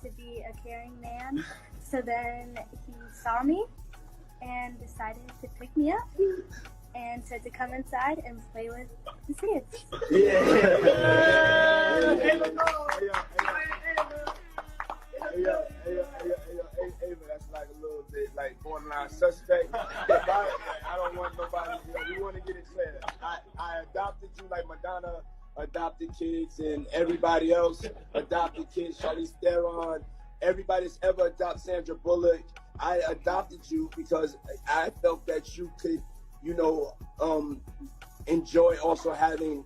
to be a caring man. So then he saw me and decided to pick me up and said to come inside and play with his kids. Ava, that's like a little bit like borderline suspect. I don't want nobody, we want to get it clear. I adopted you like Madonna adopted kids and everybody else adopted kids, Charlize Theron, everybody that's ever adopted Sandra Bullock. I adopted you because I felt that you could, enjoy also having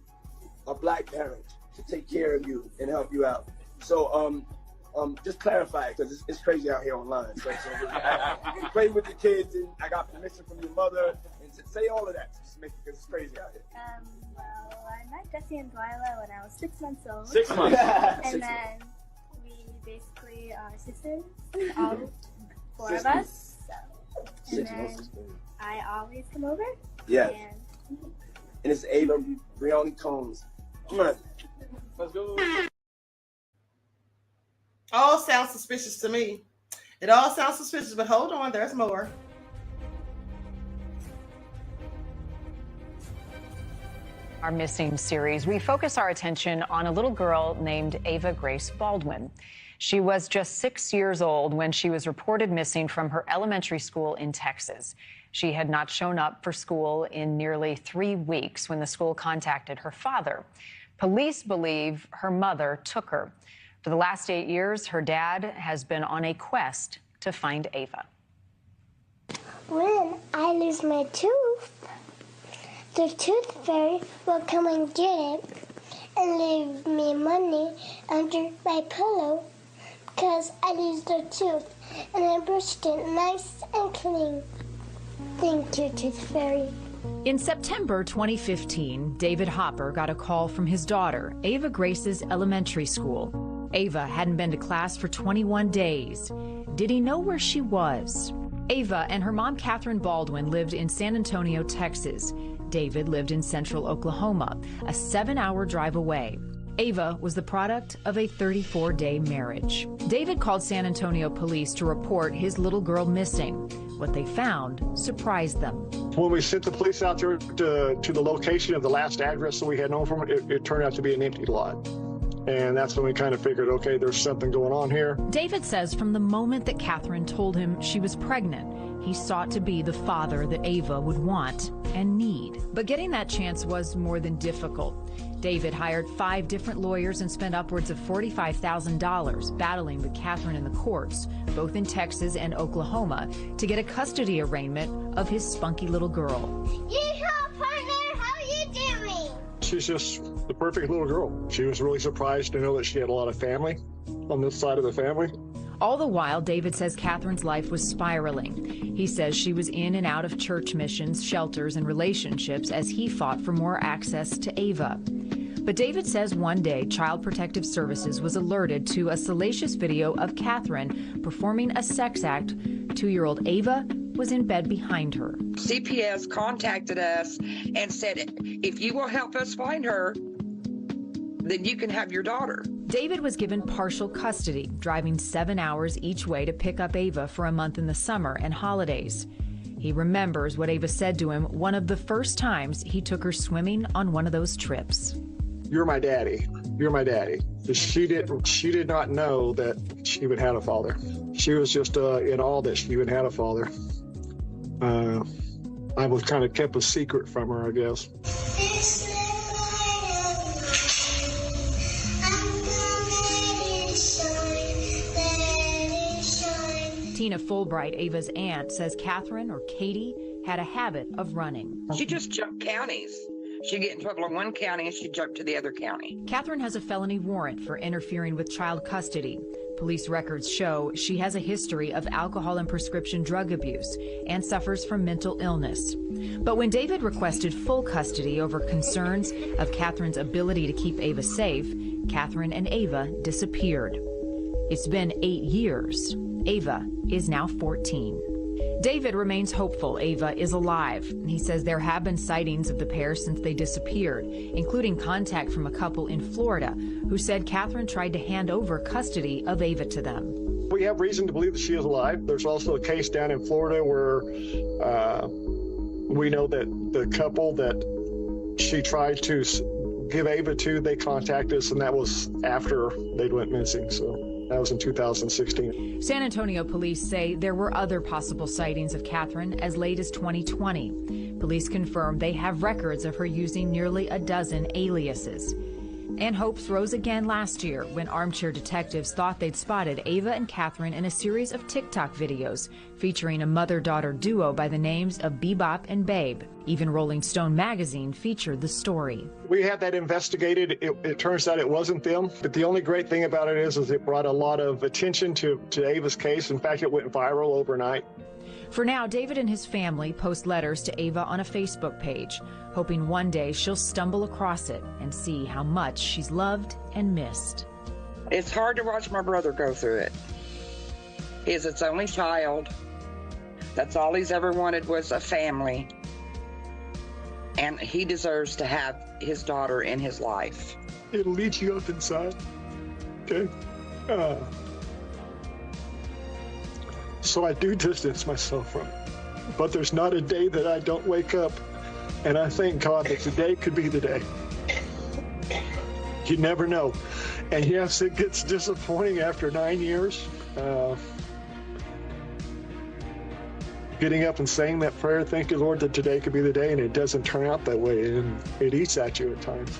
a black parent to take care of you and help you out. So, just clarify it because it's crazy out here online. So play with the kids, and I got permission from your mother, and to say all of that just make it because it's crazy out here. Well, I met Jesse and Dwyla when I was 6 months old. 6 months. And then we basically are sisters, all 4 of us. So. And then I always come over. Yeah. And it's Ava Baroni Combs. Come on. Let's go. All sounds suspicious to me. It all sounds suspicious, but hold on, there's more. Our missing series, we focus our attention on a little girl named Ava Grace Baldwin. She was just 6 years old when she was reported missing from her elementary school in Texas. She had not shown up for school in nearly 3 weeks when the school contacted her father. Police believe her mother took her. For the last 8 years, her dad has been on a quest to find Ava. When I lose my tooth, the tooth fairy will come and get it and leave me money under my pillow because I lose the tooth and I brushed it nice and clean. Thank you, tooth fairy. In September 2015, David Hopper got a call from his daughter, Ava Grace's elementary school. Ava hadn't been to class for 21 days. Did he know where she was? Ava and her mom, Catherine Baldwin, lived in San Antonio, Texas. David lived in central Oklahoma, a 7-hour drive away. Ava was the product of a 34-day marriage. David called San Antonio police to report his little girl missing. What they found surprised them. When we sent the police out there to the location of the last address that we had known from it turned out to be an empty lot. And that's when we kind of figured, okay, there's something going on here. David says from the moment that Catherine told him she was pregnant, he sought to be the father that Ava would want and need. But getting that chance was more than difficult. David hired 5 different lawyers and spent upwards of $45,000 battling with Catherine in the courts, both in Texas and Oklahoma, to get a custody arraignment of his spunky little girl. Yeehaw, partner! How are you doing? She's just the perfect little girl. She was really surprised to know that she had a lot of family on this side of the family. All the while, David says Catherine's life was spiraling. He says she was in and out of church missions, shelters, and relationships as he fought for more access to Ava. But David says one day Child Protective Services was alerted to a salacious video of Catherine performing a sex act. 2-year-old Ava was in bed behind her. CPS contacted us and said, if you will help us find her, then you can have your daughter. David was given partial custody, driving 7 hours each way to pick up Ava for a month in the summer and holidays. He remembers what Ava said to him one of the first times he took her swimming on one of those trips. You're my daddy. You're my daddy. She did not know that she even had a father. She was just in awe that she even had a father. I was kind of kept a secret from her, I guess. Tina Fulbright, Ava's aunt, says Catherine, or Katie, had a habit of running. She just jumped counties. she'd get in trouble in one county and she'd jump to the other county. Catherine has a felony warrant for interfering with child custody. Police records show she has a history of alcohol and prescription drug abuse and suffers from mental illness. But when David requested full custody over concerns of Catherine's ability to keep Ava safe, Catherine and Ava disappeared. It's been 8 years. Ava is now 14. David remains hopeful Ava is alive. He says there have been sightings of the pair since they disappeared, including contact from a couple in Florida who said Catherine tried to hand over custody of Ava to them. We have reason to believe that she is alive. There's also a case down in Florida where we know that the couple that she tried to give Ava to, they contacted us, and that was after they went missing. So that was in 2016. San Antonio police say there were other possible sightings of Catherine as late as 2020. Police confirm they have records of her using nearly a dozen aliases. And hopes rose again last year when armchair detectives thought they'd spotted Ava and Catherine in a series of TikTok videos featuring a mother-daughter duo by the names of Bebop and Babe. Even Rolling Stone magazine featured the story. We had that investigated. It turns out it wasn't them. But the only great thing about it is it brought a lot of attention to Ava's case. In fact, it went viral overnight. For now, David and his family post letters to Ava on a Facebook page, hoping one day she'll stumble across it and see how much she's loved and missed. It's hard to watch my brother go through it. He's its only child. That's all he's ever wanted was a family. And he deserves to have his daughter in his life. It'll eat you up inside. Okay? So I do distance myself from it. But there's not a day that I don't wake up and I thank God that today could be the day. You never know. And yes, it gets disappointing after 9 years. Getting up and saying that prayer, thank you, Lord, that today could be the day, and it doesn't turn out that way, and it eats at you at times.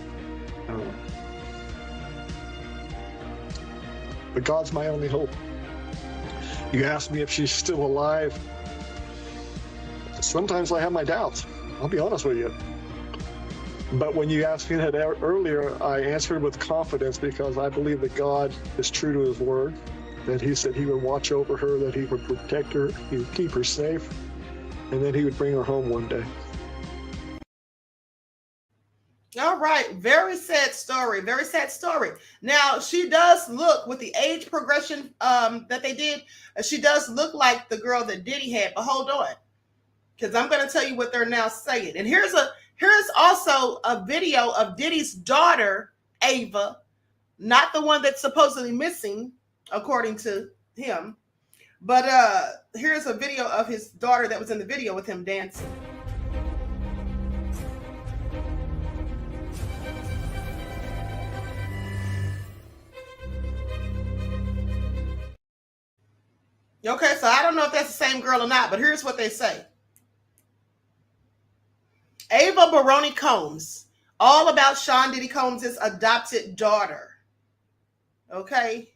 But God's my only hope. You ask me if she's still alive. Sometimes I have my doubts. I'll be honest with you. But when you asked me that earlier, I answered with confidence because I believe that God is true to his word, that he said he would watch over her, that he would protect her, he would keep her safe, and that he would bring her home one day. All right. Very sad story. Very sad story. Now, she does look, with the age progression that they did, she does look like the girl that Diddy had. But hold on, because I'm going to tell you what they're now saying. And here's also a video of Diddy's daughter, Ava, not the one that's supposedly missing, according to him. But here's a video of his daughter that was in the video with him dancing. Okay, so I don't know if that's the same girl or not, but here's what they say. Ava Baroni Combs, all about Sean Diddy Combs' adopted daughter. Okay.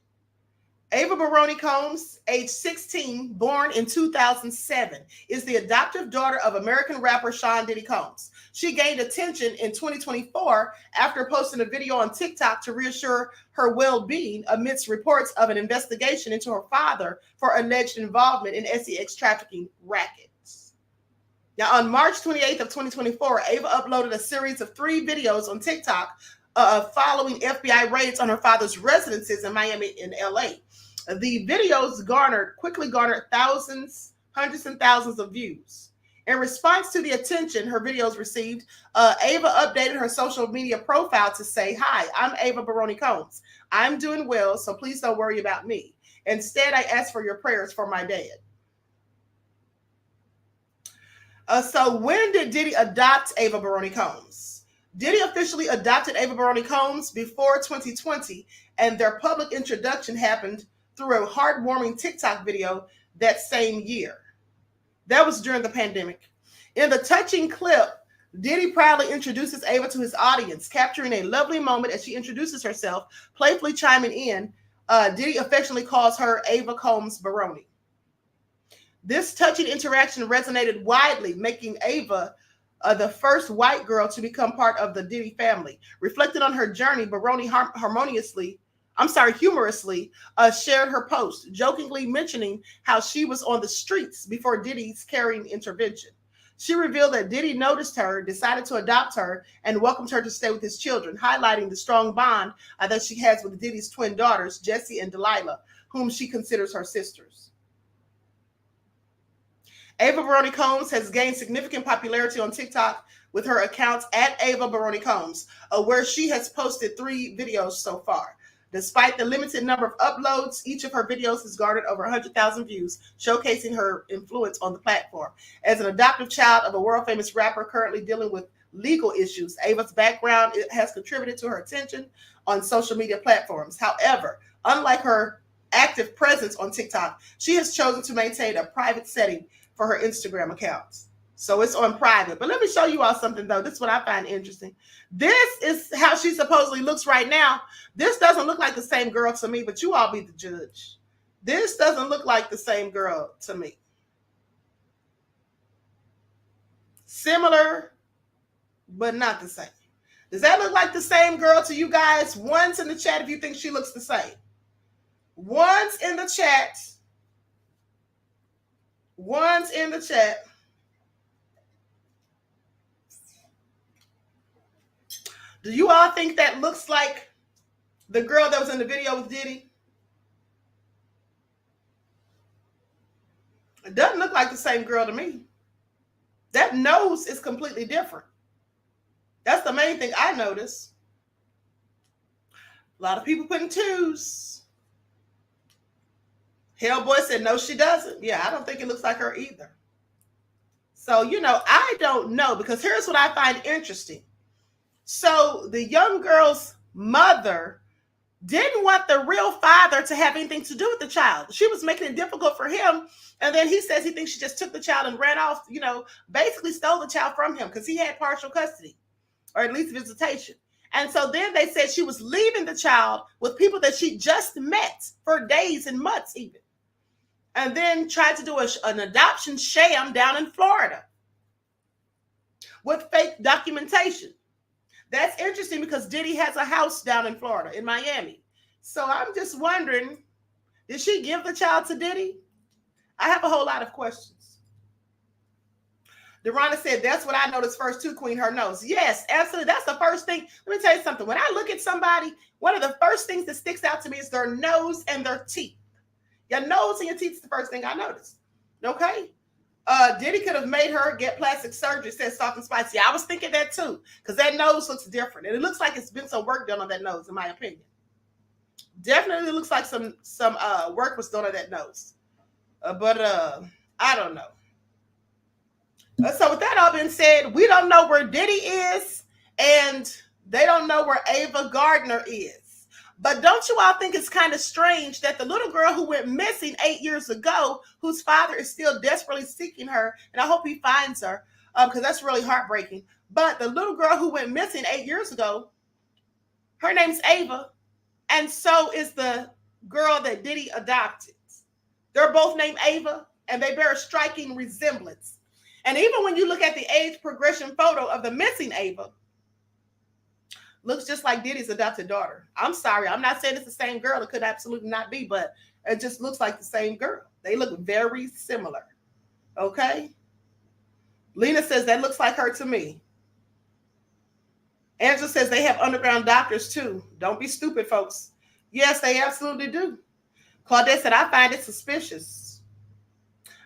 Ava Baroni Combs, age 16, born in 2007, is the adoptive daughter of American rapper Sean Diddy Combs. She gained attention in 2024 after posting a video on TikTok to reassure her well-being amidst reports of an investigation into her father for alleged involvement in sex trafficking rackets. Now, on March 28th of 2024, Ava uploaded a series of 3 videos on TikTok following FBI raids on her father's residences in Miami and LA. The videos quickly garnered thousands, hundreds and thousands of views. In response to the attention her videos received, Ava updated her social media profile to say, "Hi, I'm Ava Baroni Combs. I'm doing well, so please don't worry about me. Instead, I ask for your prayers for my dad." So when did Diddy adopt Ava Baroni Combs? Diddy officially adopted Ava Baroni Combs before 2020, and their public introduction happened through a heartwarming TikTok video that same year. That was during the pandemic. In the touching clip, Diddy proudly introduces Ava to his audience, capturing a lovely moment as she introduces herself, playfully chiming in. Diddy affectionately calls her Ava Combs Baroni. This touching interaction resonated widely, making Ava the first white girl to become part of the Diddy family. Reflecting on her journey, Baroni humorously shared her post, jokingly mentioning how she was on the streets before Diddy's caring intervention. She revealed that Diddy noticed her, decided to adopt her, and welcomed her to stay with his children, highlighting the strong bond that she has with Diddy's twin daughters, Jessie and Delilah, whom she considers her sisters. Ava Baroni Combs has gained significant popularity on TikTok with her accounts at Ava Baroni Combs, where she has posted 3 videos so far. Despite the limited number of uploads, each of her videos has garnered over 100,000 views, showcasing her influence on the platform. As an adoptive child of a world-famous rapper currently dealing with legal issues, Ava's background has contributed to her attention on social media platforms. However, unlike her active presence on TikTok, she has chosen to maintain a private setting for her Instagram accounts. So it's on private. But let me show you all something, though. This is what I find interesting. This is how she supposedly looks right now. This doesn't look like the same girl to me, but you all be the judge. This doesn't look like the same girl to me. Similar, but not the same. Does that look like the same girl to you guys? One's in the chat if you think she looks the same. One's in the chat. One's in the chat. Do you all think that looks like the girl that was in the video with Diddy? It doesn't look like the same girl to me. That nose is completely different. That's the main thing I noticed. A lot of people putting 2s. Hellboy said, no, she doesn't. Yeah, I don't think it looks like her either. So, I don't know, because here's what I find interesting. So the young girl's mother didn't want the real father to have anything to do with the child. She was making it difficult for him. And then he says he thinks she just took the child and ran off, basically stole the child from him because he had partial custody, or at least visitation. And so then they said she was leaving the child with people that she just met for days and months even. And then tried to do an adoption sham down in Florida with fake documentation. That's interesting because Diddy has a house down in Florida, in Miami. So I'm just wondering, did she give the child to Diddy? I have a whole lot of questions. Durana said, that's what I noticed first too, Queen, her nose. Yes, absolutely. That's the first thing. Let me tell you something. When I look at somebody, one of the first things that sticks out to me is their nose and their teeth. Your nose and your teeth is the first thing I noticed. Okay? Diddy could have made her get plastic surgery, says Soft and Spicy. I was thinking that too, because that nose looks different. And it looks like it's been some work done on that nose, in my opinion. Definitely looks like some work was done on that nose. But I don't know. So with that all being said, we don't know where Diddy is, and they don't know where Ava Gardner is. But don't you all think it's kind of strange that the little girl who went missing 8 years ago, whose father is still desperately seeking her, and I hope he finds her, because that's really heartbreaking. But the little girl who went missing 8 years ago, her name's Ava, and so is the girl that Diddy adopted. They're both named Ava, and they bear a striking resemblance. And even when you look at the age progression photo of the missing Ava, looks just like Diddy's adopted daughter. I'm sorry. I'm not saying it's the same girl. It could absolutely not be, but it just looks like the same girl. They look very similar. Okay? Lena says that looks like her to me. Angela says they have underground doctors too. Don't be stupid, folks. Yes, they absolutely do. Claudette said, I find it suspicious.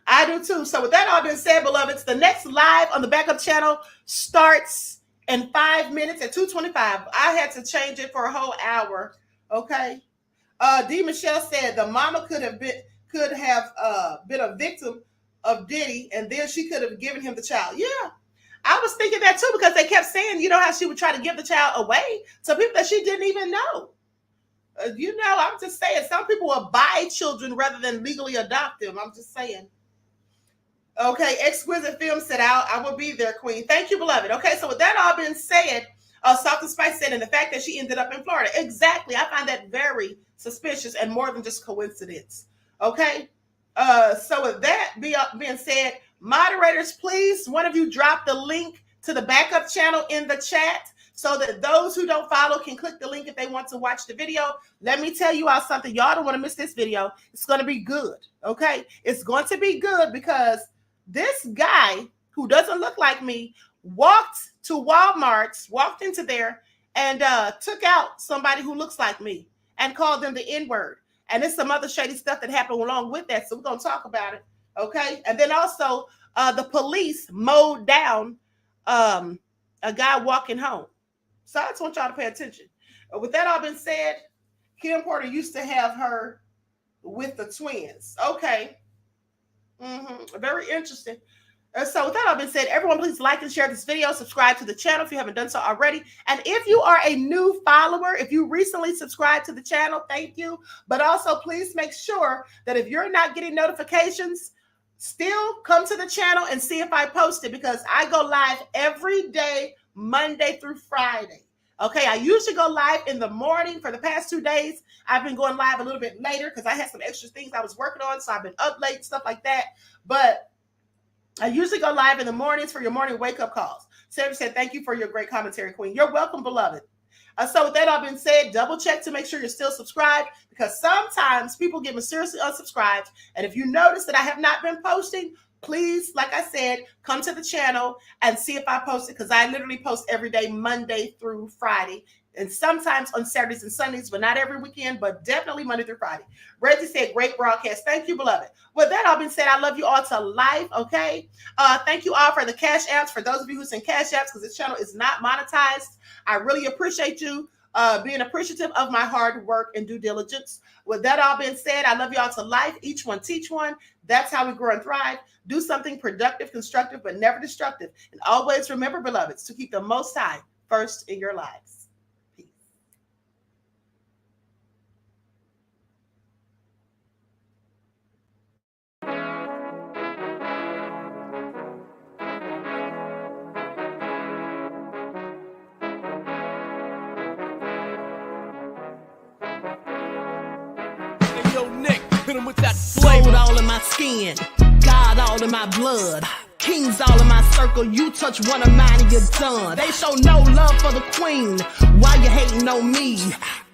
I do too. So with that all being said, beloveds, the next live on the backup channel starts in 5 minutes at 2:25. I had to change it for a whole hour. Okay. D. Michelle said the mama could have been a victim of Diddy, and then she could have given him the child. Yeah. I was thinking that too, because they kept saying, how she would try to give the child away to people that she didn't even know. I'm just saying, some people will buy children rather than legally adopt them. I'm just saying. Okay, Exquisite Film said, I will be there, Queen. Thank you, beloved. Okay, so with that all being said, Soft and Spice said, and the fact that she ended up in Florida. Exactly. I find that very suspicious and more than just coincidence. Okay, so with that being said, moderators, please, one of you drop the link to to the backup channel in the chat so that those who don't follow can click the link if they want to watch the video. Let me tell you all something. Y'all don't want to miss this video. It's going to be good, okay? It's going to be good because this guy who doesn't look like me walked to Walmart, walked into there, and took out somebody who looks like me and called them the N-word. And there's some other shady stuff that happened along with that, so we're going to talk about it, okay? And then also, the police mowed down a guy walking home. So I just want y'all to pay attention. With that all been said, Kim Porter used to have her with the twins. Okay. Very interesting. So with that all been said, everyone please like and share this video. Subscribe to the channel if you haven't done so already. And if you are a new follower, if you recently subscribed to the channel, thank you. But also please make sure that if you're not getting notifications, still come to the channel and see if I post it, because I go live every day, Monday through Friday. Okay, I usually go live in the morning. For the past 2 days, I've been going live a little bit later because I had some extra things I was working on, so I've been up late, stuff like that. But I usually go live in the mornings for your morning wake-up calls. Sarah said, thank you for your great commentary, Queen. You're welcome, beloved. So with that all been said, double check to make sure you're still subscribed, because sometimes people get mysteriously unsubscribed. And if you notice that I have not been posting, please, like I said, come to the channel and see if I post it, because I literally post every day, Monday through Friday, and sometimes on Saturdays and Sundays, but not every weekend, but definitely Monday through Friday. Reggie said, great broadcast. Thank you, beloved. With that all been said, I love you all to life, okay? Thank you all for the cash apps, for those of you who send cash apps, because this channel is not monetized. I really appreciate you being appreciative of my hard work and due diligence. With that all being said, I love you all to life. Each one teach one. That's how we grow and thrive. Do something productive, constructive, but never destructive. And always remember, beloveds, to keep the Most High first in your lives. With that flavor all in my skin, God all in my blood, kings all in my circle. You touch one of mine and you're done. They show no love for the queen. Why you hating on me?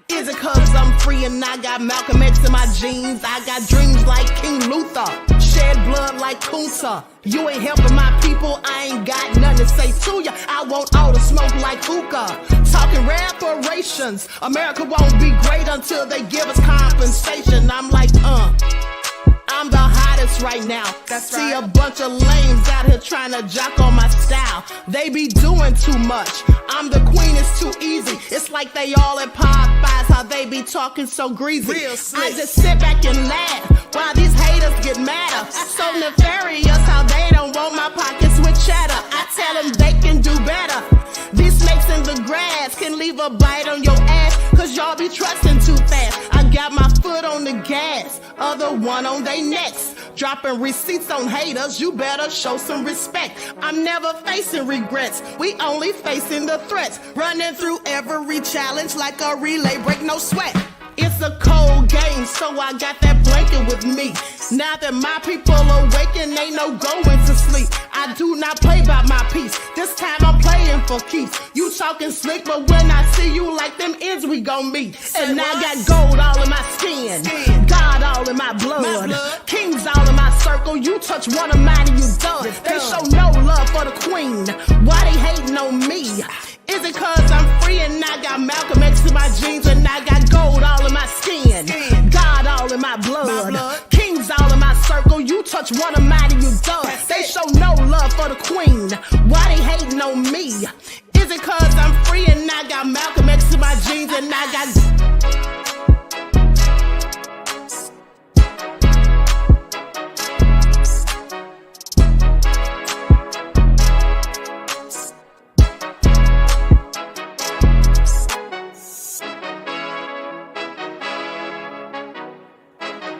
Is it cause I'm free and I got Malcolm X in my jeans? I got dreams like King Luther, shed blood like Kunta. You ain't helping my people, I ain't got nothing to say to ya. I want all the smoke like hookah. Talking reparations, America won't be great until they give us compensation. I'm like, I'm the hottest right now. That's See right. A bunch of lames out here trying to jock on my style. They be doing too much. I'm the queen, it's too easy. It's like they all at Popeyes, how they be talking so greasy. I just sit back and laugh while these haters get madder. So nefarious how they don't want my pockets with cheddar. I tell them they can do better. These snakes in the grass can leave a bite on your ass, cause y'all be trusting too fast. I got my foot on the gas, other one on they necks. Dropping receipts on haters, you better show some respect. I'm never facing regrets, we only facing the threats. Running through every challenge like a relay, break no sweat. It's a cold game, so I got that blanket with me. Now that my people awaken, ain't no going to sleep. I do not play by my piece, this time I'm playing for keeps. You talking slick, but when I see you like them ends, we gon' meet. And I got gold all in my skin, God all in my blood, kings all in my circle. You touch one of mine and you done. They show no love for the queen. Why they hating on me? Is it cause I'm free and I got Malcolm X in my jeans and I got gold all in my skin, God all in my blood, kings all in my circle. You touch one of mine and you done. They show no love for the queen. Why they hating on me? Is it cause I'm free and I got Malcolm X in my jeans and I got